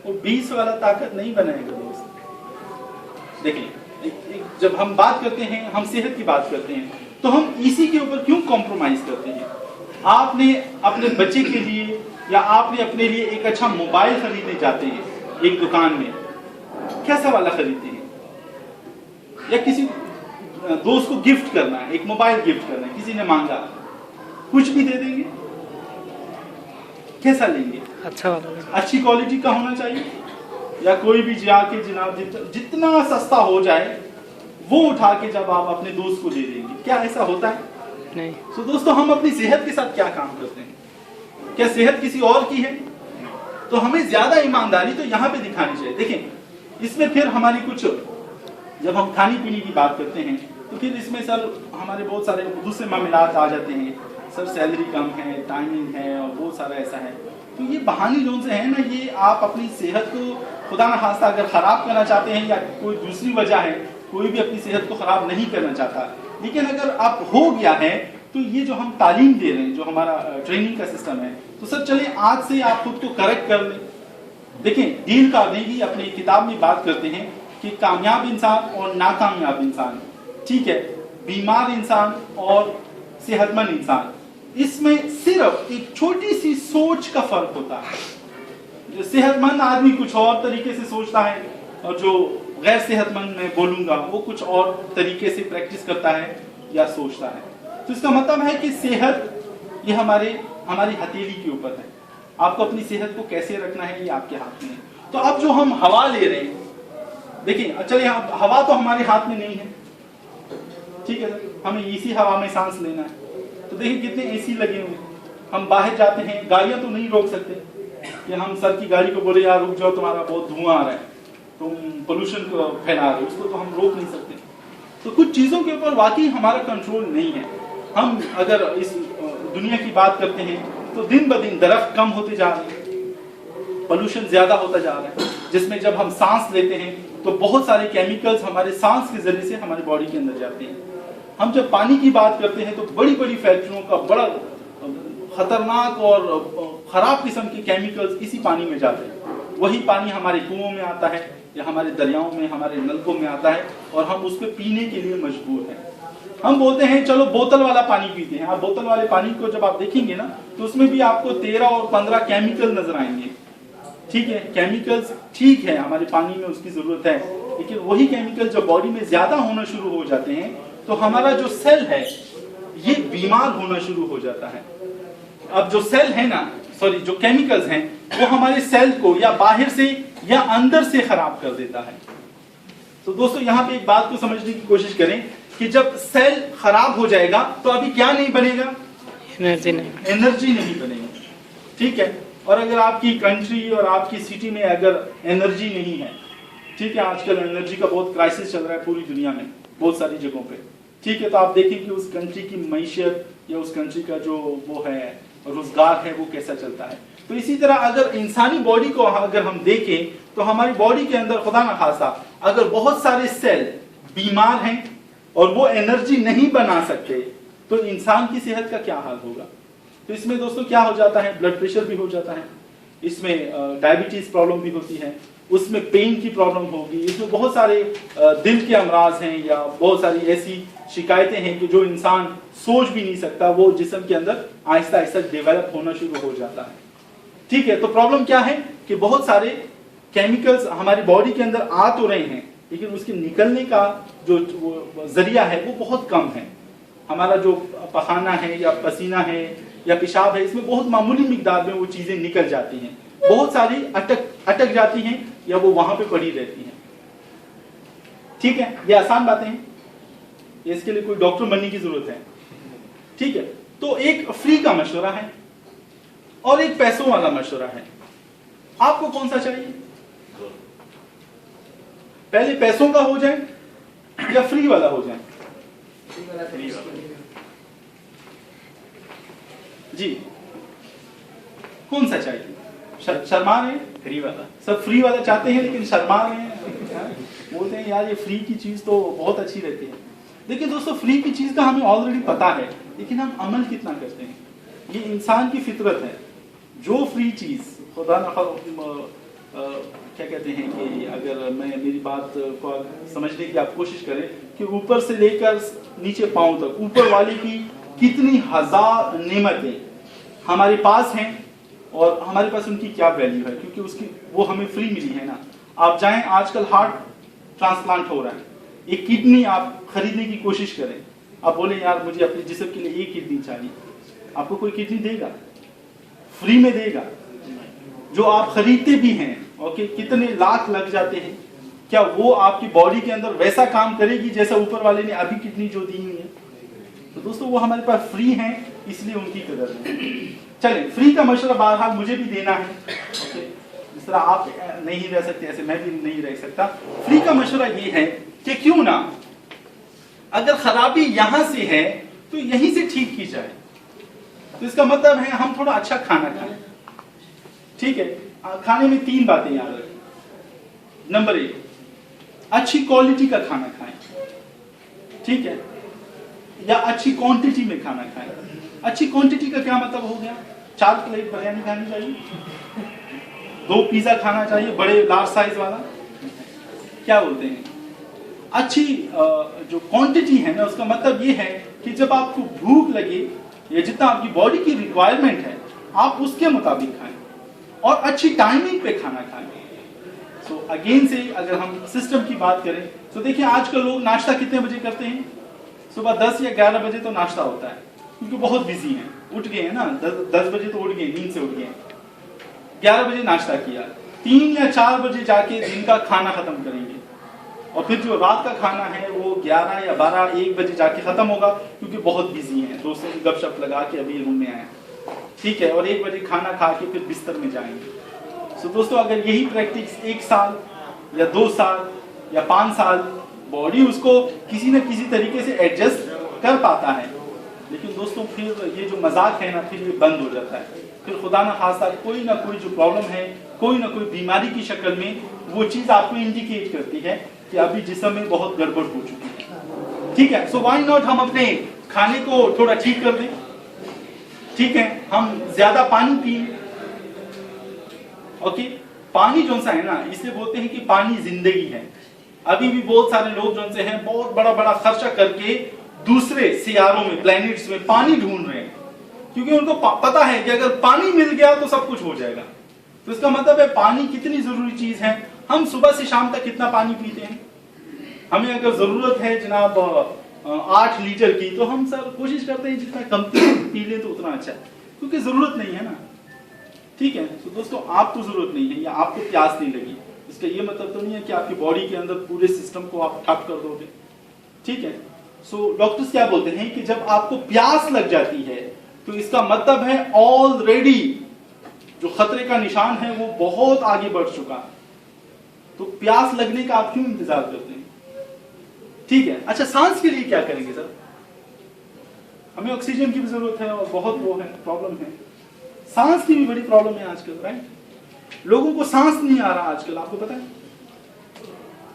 वो 20 वाला ताकत नहीं बनाएगा दोस्त। देखिए, जब हम बात करते हैं, हम सेहत की बात करते हैं, तो हम इसी के ऊपर क्यों कॉम्प्रोमाइज करते हैं? आपने अपने बच्चे के लिए या आपने अपने लिए एक अच्छा मोबाइल खरीदने जाते हैं एक दुकान में, कैसा वाला खरीदते हैं? या किसी दोस्त को गिफ्ट करना है, एक मोबाइल गिफ्ट करना है, किसी ने मांगा, कुछ भी दे देंगे? कैसा लेंगे? अच्छा वाला। अच्छी क्वालिटी का होना चाहिए, या कोई भी जाके जनाब जितना सस्ता हो जाए वो उठा के जब आप अपने दोस्त को दे देंगे? क्या ऐसा होता है? नहीं। तो दोस्तों, हम अपनी सेहत के साथ क्या काम करते हैं? क्या सेहत किसी और की है? तो हमें ज्यादा ईमानदारी तो यहाँ पे दिखानी चाहिए। देखें, इसमें फिर हमारी कुछ, जब हम खाने पीने की बात करते हैं तो फिर इसमें सर हमारे बहुत सारे दूसरे मामलात आ जाते हैं। सर सैलरी कम है, टाइमिंग है और बहुत सारा ऐसा है। तो ये बहाने जो से है ना, ये आप अपनी सेहत को खुदा न खास्ता अगर खराब करना चाहते हैं या कोई दूसरी वजह है, कोई भी अपनी सेहत को खराब नहीं करना चाहता, लेकिन अगर आप हो गया है तो ये जो हम तालीम दे रहे हैं, जो हमारा ट्रेनिंग का सिस्टम है, तो सर चलिए आज से आप खुद को करेक्ट कर लें। देखें, डील कार्नेगी अपनी किताब में बात करते हैं कि कामयाब इंसान और नाकामयाब इंसान, ठीक है, बीमार इंसान और सेहतमंद इंसान, इसमें सिर्फ एक छोटी सी सोच का फर्क होता है। जो सेहतमंद आदमी कुछ और तरीके से सोचता है और जो गैर सेहतमंद मैं बोलूंगा वो कुछ और तरीके से प्रैक्टिस करता है या सोचता है। तो इसका मतलब है कि सेहत ये हमारी हथेली के ऊपर है। आपको अपनी सेहत को कैसे रखना है ये आपके हाथ में है। तो अब जो हम हवा ले रहे हैं, देखिए चलिए हवा तो हमारे हाथ में नहीं है, ठीक है, हमें इसी हवा में सांस लेना है। तो देखिए कितने एसी लगे हुए, हम बाहर जाते हैं, गाड़ियां तो नहीं रोक सकते कि हम सर की गाड़ी को बोले यार रुक जाओ, तुम्हारा बहुत धुआं आ रहा है, तुम पोल्यूशन को फैला रहे हो, उसको तो हम रोक नहीं सकते। तो कुछ चीजों के ऊपर वाकई हमारा कंट्रोल नहीं है। हम अगर इस दुनिया की बात करते हैं तो दिन ब दिन दरख्त कम होते जा रहे हैं, पोल्यूशन ज्यादा होता जा रहा है, जिसमें जब हम सांस लेते हैं तो बहुत सारे केमिकल्स हमारे सांस के जरिए से हमारे बॉडी के अंदर जाते हैं। हम जब पानी की बात करते हैं तो बड़ी बड़ी फैक्ट्रियों का बड़ा खतरनाक और खराब किस्म के केमिकल्स इसी पानी में जाते हैं। वही पानी हमारे कुओं में आता है या हमारे दरियाओं में, हमारे नलकों में आता है और हम उसको पीने के लिए मजबूर हैं। हम बोलते हैं चलो बोतल वाला पानी पीते हैं। आप बोतल वाले पानी को जब आप देखेंगे ना तो उसमें भी आपको 13 और 15 केमिकल नजर आएंगे, ठीक है। केमिकल्स ठीक है, हमारे पानी में उसकी जरूरत है, लेकिन वही केमिकल जब बॉडी में ज्यादा होना शुरू हो जाते हैं तो हमारा जो सेल है ये बीमार होना शुरू हो जाता है। अब जो सेल है ना, सॉरी जो केमिकल्स हैं वो हमारे सेल को या बाहर से या अंदर से खराब कर देता है। तो दोस्तों यहाँ पे एक बात को समझने की कोशिश करें कि जब सेल खराब हो जाएगा तो अभी क्या नहीं बनेगा? एनर्जी नहीं, एनर्जी नहीं बनेगी, ठीक है। और अगर आपकी कंट्री और आपकी सिटी में अगर एनर्जी नहीं है, ठीक है, आजकल एनर्जी का बहुत क्राइसिस चल रहा है पूरी दुनिया में बहुत सारी जगहों पे, ठीक है, तो आप देखें कि उस कंट्री की मईशत या उस कंट्री का जो वो है रोजगार है वो कैसा चलता है। तो इसी तरह अगर इंसानी बॉडी को अगर हम देखें तो हमारी बॉडी के अंदर खुदा न खासा अगर बहुत सारे सेल बीमार हैं और वो एनर्जी नहीं बना सकते तो इंसान की सेहत का क्या हाल होगा। तो इसमें दोस्तों क्या हो जाता है, ब्लड प्रेशर भी हो जाता है, इसमें डायबिटीज प्रॉब्लम भी होती है, उसमें पेन की प्रॉब्लम होगी, इसमें बहुत सारे दिल के अमराज हैं या बहुत सारी ऐसी शिकायतें हैं कि जो इंसान सोच भी नहीं सकता, वो जिस्म के अंदर आहिस्ता आहिस्ता डेवलप होना शुरू हो जाता है, ठीक है। तो प्रॉब्लम क्या है कि बहुत सारे केमिकल्स हमारी बॉडी के अंदर आ तो रहे हैं लेकिन उसके निकलने का जो जरिया है वो बहुत कम है। हमारा जो पखाना है या पसीना है या पेशाब है, इसमें बहुत मामूली मिकदार में वो चीजें निकल जाती हैं, बहुत सारी अटक जाती हैं या वो वहां पे पड़ी रहती हैं, ठीक है। ये आसान बातें हैं, इसके लिए कोई डॉक्टर बनने की जरूरत है, ठीक है। तो एक फ्री का मशवरा है और एक पैसों वाला मशवरा है। आपको कौन सा चाहिए? पहले पैसों का हो जाए या फ्री वाला हो जाए? जी, कौन सा चाहिए? शर्मा रहे हैं? फ्री वाला। सब फ्री वाला चाहते हैं लेकिन शर्मा रहे हैं, बोलते हैं यार ये फ्री की चीज तो बहुत अच्छी रहती है। देखिए दोस्तों, फ्री की चीज का हमें ऑलरेडी पता है, लेकिन हम अमल कितना करते हैं? ये इंसान की फितरत है। जो फ्री चीज खुदा न क्या कहते हैं कि अगर मैं मेरी बात को समझने की आप कोशिश करें कि ऊपर से लेकर नीचे पांव तक ऊपर वाले की कितनी हजार नेमतें हमारे पास हैं और हमारे पास उनकी क्या वैल्यू है, क्योंकि उसकी वो हमें फ्री मिली है ना। आप जाएं, आजकल हार्ट ट्रांसप्लांट हो रहा है, एक किडनी आप खरीदने की कोशिश करें, आप बोले यार मुझे अपने जिस्म के लिए एक किडनी चाहिए, आपको कोई किडनी देगा? फ्री में देगा? जो आप खरीदते भी हैं, ओके, कितने लाख लग जाते हैं, क्या वो आपकी बॉडी के अंदर वैसा काम करेगी जैसा ऊपर वाले ने अभी किडनी जो दी हुई है? तो दोस्तों वो हमारे पास फ्री हैं, इसलिए उनकी कदर है। चलें, फ्री का मशवरा बहरहाल मुझे भी देना है, ओके, जिस तरह आप नहीं रह सकते ऐसे मैं भी नहीं रह सकता। फ्री का मशवरा ये है कि क्यों ना अगर खराबी यहां से है तो यहीं से ठीक की जाए। तो इसका मतलब है हम थोड़ा अच्छा खाना खाएं, ठीक है? खाने में 3 बातें याद रखें। नंबर 1, अच्छी क्वालिटी का खाना खाएं, ठीक है, या अच्छी क्वांटिटी में खाना खाएं। अच्छी क्वांटिटी का क्या मतलब हो गया? 4 प्लेट बिरयानी खानी चाहिए, 2 पिज्जा खाना चाहिए, बड़े लार्ज साइज वाला, क्या बोलते हैं? अच्छी जो क्वांटिटी है ना, उसका मतलब ये है कि जब आपको भूख लगे या जितना आपकी बॉडी की रिक्वायरमेंट है आप उसके मुताबिक खाएं और अच्छी टाइमिंग पे खाना खाएं। सो अगेन से अगर हम सिस्टम की बात करें तो देखिए आजकल लोग नाश्ता कितने बजे करते हैं? सुबह 10 या 11 बजे तो नाश्ता होता है, क्योंकि बहुत बिजी हैं, उठ गए हैं ना, 10 बजे तो उठ गए, नींद से उठ गए, 11 बजे नाश्ता किया, 3 या 4 बजे जाके दिन का खाना खत्म करेंगे और फिर जो रात का खाना है वो 11 या 12, 1 बजे जाके खत्म होगा, क्योंकि बहुत बिजी हैं, दोस्तों की गपशप लगा के अभी रूम में आए, ठीक है, और 1 बजे खाना खा के फिर बिस्तर में जाएंगे। सो दोस्तों अगर यही प्रैक्टिस 1 साल या 2 साल या 5 साल, बॉडी उसको किसी न किसी तरीके से एडजस्ट कर पाता है, लेकिन दोस्तों फिर ये जो मजाक है ना, फिर ये बंद हो जाता है। फिर खुदा ना खास्ता कोई ना कोई जो प्रॉब्लम है, कोई ना कोई बीमारी की शक्ल में वो चीज आपको इंडिकेट करती है कि अभी जिस्म में बहुत गड़बड़ हो चुकी है, ठीक है? सो व्हाई नॉट हम अपने खाने को थोड़ा ठीक कर दें, ठीक है? हम ज्यादा पानी पिए, ओके? पानी जो सा है ना, इसलिए बोलते हैं कि पानी जिंदगी है। अभी भी बहुत सारे लोग जो से हैं बहुत बड़ा बड़ा खर्चा करके दूसरे सियारों में, प्लैनेट्स में पानी ढूंढ रहे हैं, क्योंकि उनको पता है कि अगर पानी मिल गया तो सब कुछ हो जाएगा। तो इसका मतलब है पानी कितनी जरूरी चीज है। हम सुबह से शाम तक कितना पानी पीते हैं? हमें अगर जरूरत है जनाब 8 लीटर की, तो हम सब कोशिश करते हैं जितना कम पी ले तो उतना अच्छा है, क्योंकि जरूरत नहीं है ना, ठीक है? तो दोस्तों आपको जरूरत नहीं है या आपको प्यास नहीं लगी, इसका ये मतलब तो नहीं है कि आपकी बॉडी के अंदर पूरे सिस्टम को आप ठप कर दोगे, ठीक है? सो डॉक्टर्स क्या बोलते हैं कि जब आपको प्यास लग जाती है तो इसका मतलब है ऑलरेडी जो खतरे का निशान है वो बहुत आगे बढ़ चुका है। तो प्यास लगने का आप क्यों इंतजार करते हैं? ठीक है, अच्छा सांस के लिए क्या करेंगे सर? हमें ऑक्सीजन की भी जरूरत है और बहुत वो है प्रॉब्लम है, सांस की भी बड़ी प्रॉब्लम है आजकल, राइट? लोगों को सांस नहीं आ रहा आजकल, आपको पता है?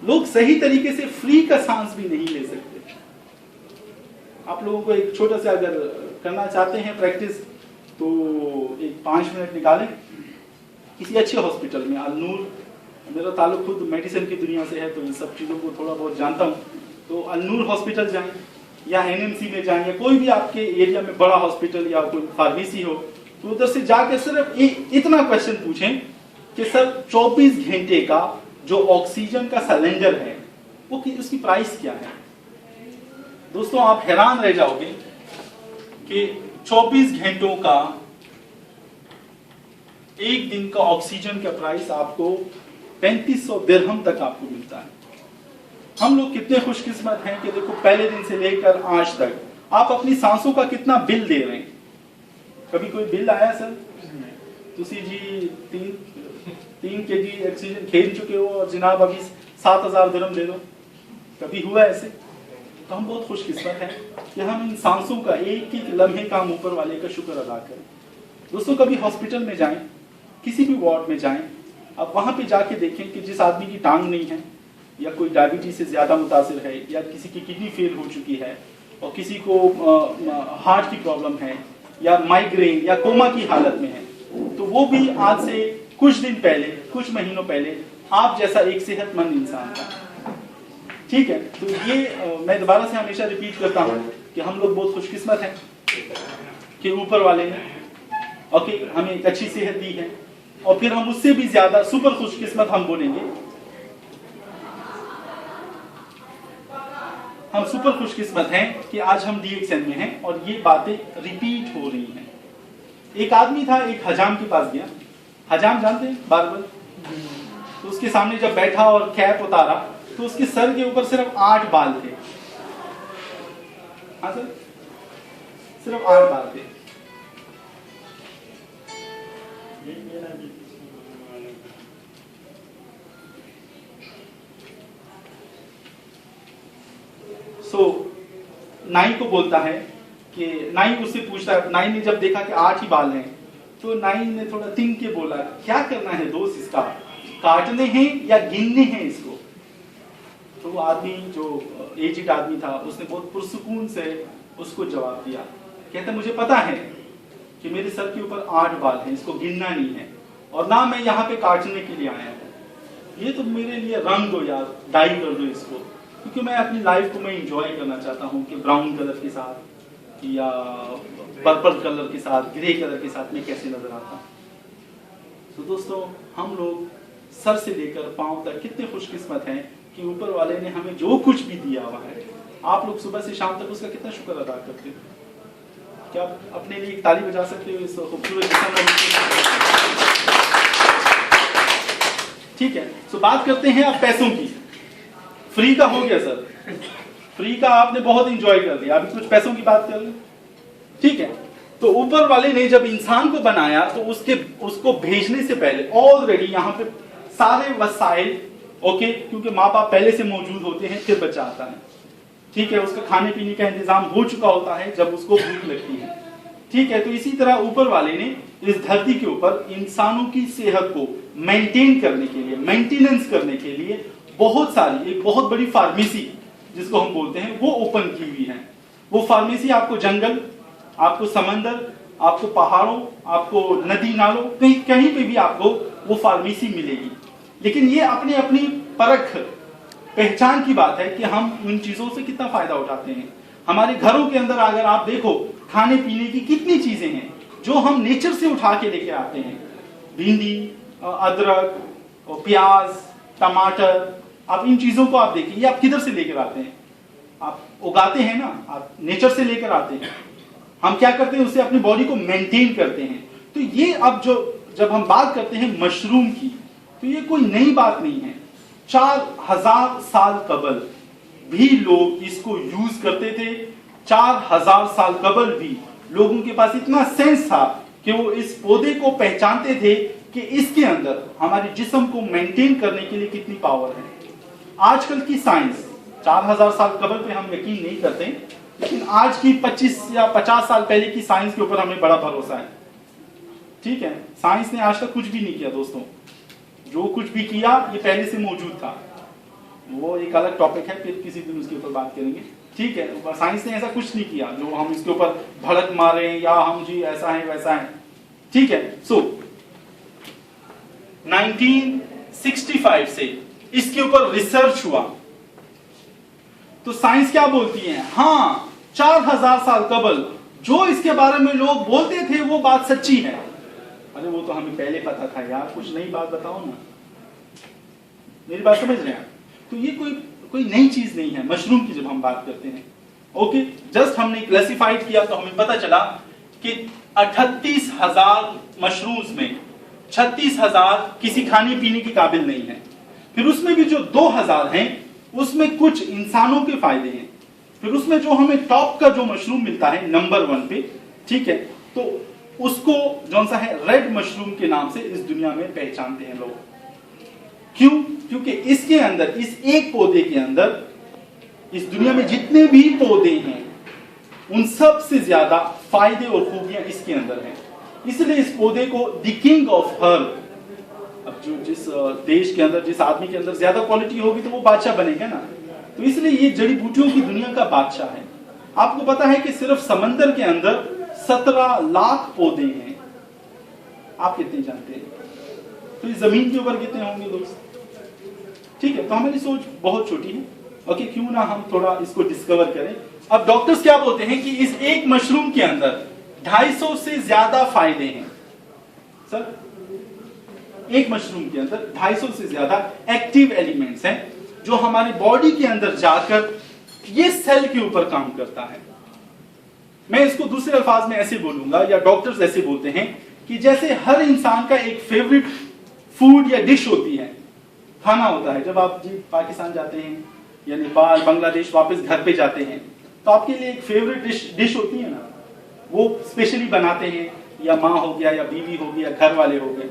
लोग सही तरीके से फ्री का सांस भी नहीं ले सकते। आप लोगों को एक छोटा सा अगर करना चाहते हैं प्रैक्टिस, तो एक 5 मिनट निकालें किसी अच्छे हॉस्पिटल में। अलनूर, मेरा ताल्लुक खुद मेडिसिन की दुनिया से है तो इन सब चीज़ों को थोड़ा बहुत जानता हूँ। तो अलनूर हॉस्पिटल जाएं या NMC में जाएं या कोई भी आपके एरिया में बड़ा हॉस्पिटल या कोई फार्मेसी हो, तो उधर से जाकर सिर्फ इतना क्वेश्चन पूछें कि सर 24 घंटे का जो ऑक्सीजन का सिलेंडर है वो उसकी प्राइस क्या है? दोस्तों आप हैरान रह जाओगे कि 24 घंटों का एक दिन का ऑक्सीजन का प्राइस आपको 3500 दिरहम तक आपको मिलता है। हम लोग कितने खुशकिस्मत हैं कि देखो पहले दिन से लेकर आज तक आप अपनी सांसों का कितना बिल दे रहे हैं। कभी कोई बिल आया सर? तुसी जी 3 kg ऑक्सीजन खेल चुके हो और जनाब अभी 7,000 दिरहम दे दो, कभी हुआ ऐसे? तो हम बहुत खुशकिस्मत हैं कि हम इन सांसों का एक एक लम्हे का ऊपर वाले का शुक्र अदा करें। दोस्तों, कभी हॉस्पिटल में जाएं, किसी भी वार्ड में जाएं, अब वहां पे जाके देखें कि जिस आदमी की टांग नहीं है, या कोई डायबिटीज से ज्यादा मुतासिर है, या किसी की किडनी फेल हो चुकी है, और किसी को हार्ट की प्रॉब्लम है, या माइग्रेन या कोमा की हालत में है, तो वो भी आज से कुछ दिन पहले, कुछ महीनों पहले आप जैसा एक सेहतमंद इंसान था। ठीक है, तो ये मैं दोबारा से हमेशा रिपीट करता हूँ कि हम लोग बहुत खुशकिस्मत हैं कि ऊपर वाले ने ओके हमें एक अच्छी सेहत दी है, और फिर हम उससे भी ज्यादा सुपर खुशकिस्मत हम बोलेंगे, हम सुपर खुशकिस्मत हैं कि आज हम DXN में हैं और ये बातें रिपीट हो रही हैं। एक आदमी था, एक हजाम के पास गया। हजाम जानते हैं, बार्बर? तो उसके सामने जब बैठा और कैप उतारा तो उसके सर के ऊपर सिर्फ 8 बाल थे। हाँ सर, सिर्फ 8 बाल थे। नाई को बोलता है कि नाई उससे पूछता है, नाई ने जब देखा कि 8 ही बाल हैं, तो नाई ने थोड़ा तिंक के बोला, क्या करना है दोस्त, इसका काटने हैं या गिनने हैं इसको? तो वो आदमी जो एजिड आदमी था, उसने बहुत पुरसुकून से उसको जवाब दिया, कहता मुझे पता है कि मेरे सर के ऊपर 8 बाल हैं, इसको गिनना नहीं है, और ना मैं यहाँ पे काटने के लिए आया हूँ। ये तो मेरे लिए रंग दो यार, डाई कर दो इसको, क्योंकि मैं अपनी लाइफ को मैं इंजॉय करना चाहता हूँ कि ब्राउन कलर के साथ या पर्पल कलर के साथ, ग्रे कलर के साथ मैं कैसे नजर आता हूँ। तो दोस्तों, हम लोग सर से लेकर पांव तक कितने खुशकिस्मत हैं कि ऊपर वाले ने हमें जो कुछ भी दिया हुआ है, आप लोग सुबह से शाम तक उसका कितना शुक्र अदा करते हो? क्या आप अपने लिए एक ताली बजा सकते हो इस खूबसूरत जिस्म? ठीक है, तो बात करते हैं अब पैसों की। फ्री का हो गया सर, फ्री का आपने बहुत इंजॉय कर लिया, अभी कुछ पैसों की बात कर ले। ठीक है, तो ऊपर वाले ने जब इंसान को बनाया तो उसको भेजने से पहले ऑलरेडी यहाँ पे सारे वसाइल ओके, क्योंकि माँ बाप पहले से मौजूद होते हैं, फिर बच्चा आता है। ठीक है, उसका खाने पीने का इंतजाम हो चुका होता है जब उसको भूख लगती है। ठीक है, तो इसी तरह ऊपर वाले ने इस धरती के ऊपर इंसानों की सेहत को मेंटेन करने के लिए, मेंटेनेंस करने के लिए बहुत सारी, एक बहुत बड़ी फार्मेसी जिसको हम बोलते हैं, वो ओपन की हुई है। वो फार्मेसी आपको जंगल, आपको समंदर, आपको पहाड़ों, आपको नदी नालों, कहीं पे भी आपको वो फार्मेसी मिलेगी। लेकिन ये अपनी अपनी परख पहचान की बात है कि हम उन चीजों से कितना फायदा उठाते हैं। हमारे घरों के अंदर अगर आप देखो, खाने पीने की कितनी चीजें हैं जो हम नेचर से उठा के लेके आते हैं। भिंडी, अदरक, प्याज, टमाटर, आप इन चीजों को आप देखिए, ये आप किधर से लेकर आते हैं? आप उगाते हैं ना, आप नेचर से लेकर आते हैं। हम क्या करते हैं, उससे अपनी बॉडी को मेंटेन करते हैं। तो ये अब जब हम बात करते हैं मशरूम की, तो ये कोई नई बात नहीं है। 4000 साल कबल भी लोग इसको यूज करते थे। 4000 साल कबल भी लोगों के पास इतना सेंस था कि वो इस पौधे को पहचानते थे कि इसके अंदर हमारे जिस्म को मेंटेन करने के लिए कितनी पावर है। आजकल की साइंस, 4000 साल कबल पे हम यकीन नहीं करते, लेकिन आज की 25 या 50 साल पहले की साइंस के ऊपर हमें बड़ा भरोसा है। ठीक है, साइंस ने आज तक कुछ भी नहीं किया दोस्तों, जो कुछ भी किया ये पहले से मौजूद था। वो एक अलग टॉपिक है, फिर किसी दिन उसके ऊपर बात करेंगे। ठीक है, साइंस ने ऐसा कुछ नहीं किया जो हम इसके ऊपर भड़क मारे या हम जी ऐसा है वैसा है। ठीक है, सो 1965 से इसके ऊपर रिसर्च हुआ, तो साइंस क्या बोलती है? हाँ, 4000 साल कबल जो इसके बारे में लोग बोलते थे वो बात सच्ची है। अरे वो तो हमें पहले पता था यार, कुछ नई बात बताओ ना। मेरी बात समझ रहे हैं? तो ये कोई नई चीज नहीं है मशरूम की जब हम बात करते हैं। ओके, जस्ट हमने क्लासिफाइड किया तो हमें पता चला कि 38,000 मशरूम्स में 36,000 किसी खाने पीने के काबिल नहीं है। फिर उसमें भी जो 2000 हैं उसमें कुछ इंसानों के फायदे हैं। फिर उसमें जो हमें टॉप का जो मशरूम मिलता है नंबर 1 पे, ठीक है, तो उसको जौन सा है रेड मशरूम के नाम से इस दुनिया में पहचानते हैं लोग। क्यों? क्योंकि इसके अंदर, इस एक पौधे के अंदर, इस दुनिया में जितने भी पौधे हैं उन सब से ज्यादा फायदे और खूबियां इसके अंदर हैं। इसलिए इस पौधे को द किंग ऑफ हर्ब, अब जो जिस देश के अंदर, जिस आदमी के अंदर ज्यादा क्वालिटी होगी तो वो बादशाह बनेगा ना, तो इसलिए ये जड़ी बूटियों की दुनिया का बादशाह है। आपको पता है कि सिर्फ समंदर के अंदर 17 लाख पौधे हैं। आप कितने जानते हैं? तो इस जमीन के ऊपर कितने होंगे दोस्त? ठीक है, तो हमारी सोच बहुत छोटी है। ओके, क्यों ना हम थोड़ा इसको डिस्कवर करें। अब डॉक्टर्स क्या बोलते हैं कि इस एक मशरूम के अंदर 250 से ज्यादा फायदे हैं। सर, एक मशरूम के अंदर 250 से ज्यादा एक्टिव एलिमेंट्स हैं जो हमारी बॉडी के अंदर जाकर ये सेल के ऊपर काम करता है। मैं इसको दूसरे अल्फाज में ऐसे बोलूंगा, या डॉक्टर्स ऐसे बोलते हैं कि जैसे हर इंसान का एक फेवरेट फूड या डिश होती है, खाना होता है। जब आप जी पाकिस्तान जाते हैं या नेपाल, बांग्लादेश वापस घर पे जाते हैं तो आपके लिए एक फेवरेट डिश होती है ना, वो स्पेशली बनाते हैं, या माँ हो गया, या बीवी हो गया, घर वाले हो गए।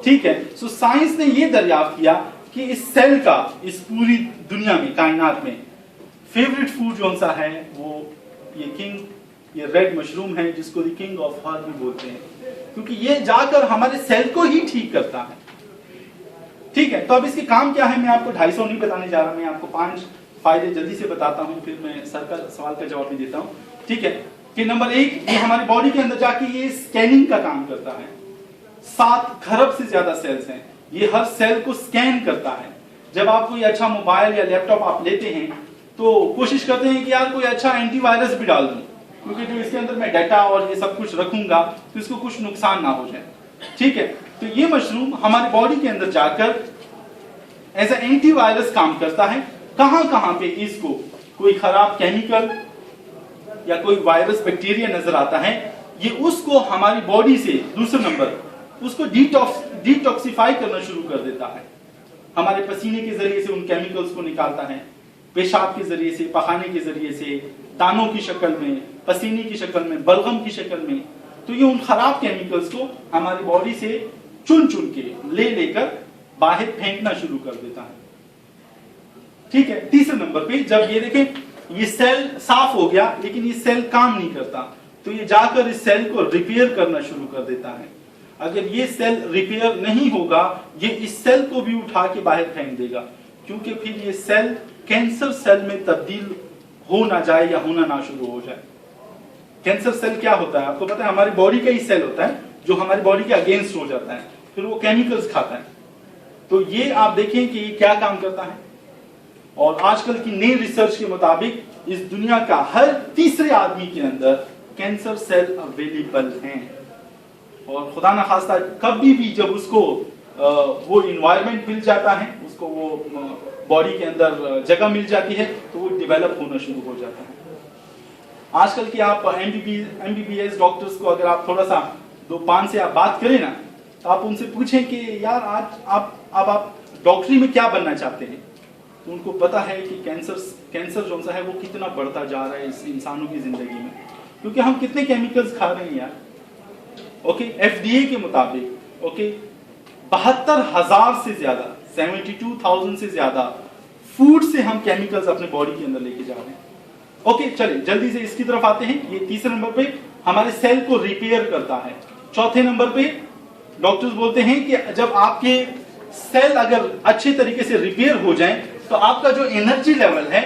ठीक है, सो साइंस ने ये दरियाफ्त किया कि इस सेल का इस पूरी दुनिया में, कायनात में फेवरेट फूड कौन सा है, वो ये रेड मशरूम है, जिसको द किंग ऑफ हर्ब भी बोलते हैं, क्योंकि ये जाकर हमारे सेल को ही ठीक करता है। ठीक है, तो अब इसके काम क्या है मैं आपको 250 नहीं बताने जा रहा, मैं आपको 5 फायदे जल्दी से बताता हूं, फिर मैं सर का सवाल का जवाब भी देता हूं। ठीक है, कि नंबर 1, ये हमारी बॉडी के अंदर जाके ये स्कैनिंग का काम करता है। 7 खरब से ज्यादा सेल्स हैं, ये हर सेल को स्कैन करता है। जब आप कोई अच्छा मोबाइल या लैपटॉप आप लेते हैं तो कोशिश करते हैं कि यार कोई अच्छा एंटीवायरस भी डाल दूं, क्योंकि जो इसके अंदर मैं डाटा और ये सब कुछ रखूंगा तो इसको कुछ नुकसान ना हो जाए। ठीक है, तो ये मशरूम हमारी बॉडी के अंदर जाकर एज ए एंटीवायरस काम करता है। कहां कहां पे इसको कोई खराब केमिकल या कोई वायरस बैक्टीरिया नजर आता है, ये उसको हमारी बॉडी से, दूसरे नंबर, उसको डिटॉक्सिफाई करना शुरू कर देता है। हमारे पसीने के जरिए से उन केमिकल्स को निकालता है, पेशाब के जरिए से, पखाने के जरिए से, दानों की शक्ल में, पसीने की शक्ल में, बलगम की शक्ल में। तो ये उन खराब केमिकल्स को हमारी बॉडी से चुन चुन के लेकर बाहर फेंकना शुरू कर देता है। ठीक है, तीसरे नंबर पे जब ये देखें ये सेल साफ हो गया लेकिन ये सेल काम नहीं करता, तो ये जाकर इस सेल को रिपेयर करना शुरू कर देता है। अगर ये सेल रिपेयर नहीं होगा, ये इस सेल को भी उठा के बाहर फेंक देगा, क्योंकि फिर ये सेल कैंसर सेल में तब्दील हो ना जाए या होना ना शुरू हो जाए। कैंसर सेल क्या होता है आपको पता है? हमारी बॉडी का ही सेल होता है जो हमारी बॉडी के अगेंस्ट हो जाता है, फिर वो केमिकल्स खाता है। तो ये आप देखें कि ये क्या काम करता है। और आजकल की नई रिसर्च के मुताबिक इस दुनिया का हर तीसरे आदमी के अंदर कैंसर सेल अवेलेबल हैं। और खुदा ना खास्ता कभी भी जब उसको वो इन्वायरमेंट मिल जाता है, उसको वो बॉडी के अंदर जगह मिल जाती है, तो वो डेवलप होना शुरू हो जाता है। आजकल की आप MBBS डॉक्टर्स को अगर आप थोड़ा सा 2-5 से आप बात करें ना, तो आप उनसे पूछें कि यार आज आप डॉक्टरी में क्या बनना चाहते हैं, तो उनको पता है कि कैंसर जो सा है वो कितना बढ़ता जा रहा है इस इंसानों की जिंदगी में, क्योंकि हम कितने केमिकल्स खा रहे हैं यार। ओके, FDA के मुताबिक 72,000 से ज्यादा, 72,000 से ज्यादा फूड से हम केमिकल्स अपने बॉडी के अंदर लेके जा रहे हैं। ओके, चलिए जल्दी से इसकी तरफ आते हैं। ये तीसरे नंबर पे हमारे सेल को रिपेयर करता है। चौथे नंबर पे डॉक्टर्स बोलते हैं कि जब आपके सेल अगर अच्छे तरीके से रिपेयर हो जाए तो आपका जो एनर्जी लेवल है,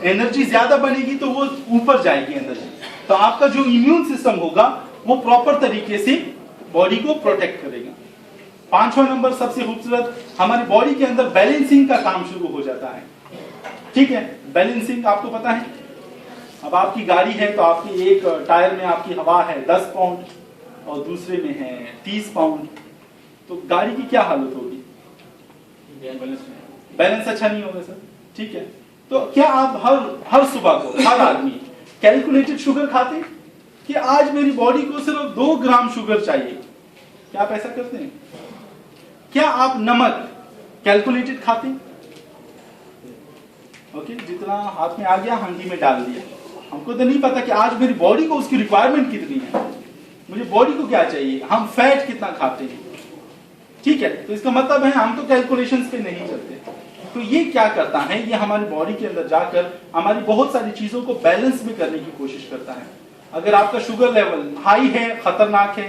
एनर्जी ज्यादा बनेगी तो वो ऊपर जाएगी एनर्जी, तो आपका जो इम्यून सिस्टम होगा वो प्रॉपर तरीके से बॉडी को प्रोटेक्ट करेगा। 5वां नंबर सबसे खूबसूरत, हमारी बॉडी के अंदर बैलेंसिंग का काम शुरू हो जाता है। ठीक है, बैलेंसिंग आपको पता है, अब आपकी गाड़ी है तो आपकी एक टायर में आपकी हवा है 10 पाउंड और दूसरे में है 30 पाउंड, तो गाड़ी की क्या हालत होगी? बैलेंस अच्छा नहीं होगा सर। ठीक है, तो क्या आप हर सुबह को हर आदमी कैलकुलेटेड शुगर खाते कि आज मेरी बॉडी को सिर्फ 2 ग्राम शुगर चाहिए? क्या आप ऐसा करते हैं? क्या आप नमक कैलकुलेटेड खाते? ओके, जितना हाथ में आ गया हांडी में डाल दिया। हमको तो नहीं पता कि आज मेरी बॉडी को उसकी रिक्वायरमेंट कितनी है, मुझे बॉडी को क्या चाहिए, हम फैट कितना खाते हैं। ठीक है, तो इसका मतलब है हम तो कैलकुलेशंस पे नहीं चलते। तो ये क्या करता है, ये हमारी बॉडी के अंदर जाकर हमारी बहुत सारी चीजों को बैलेंस भी करने की कोशिश करता है। अगर आपका शुगर लेवल हाई है, खतरनाक है,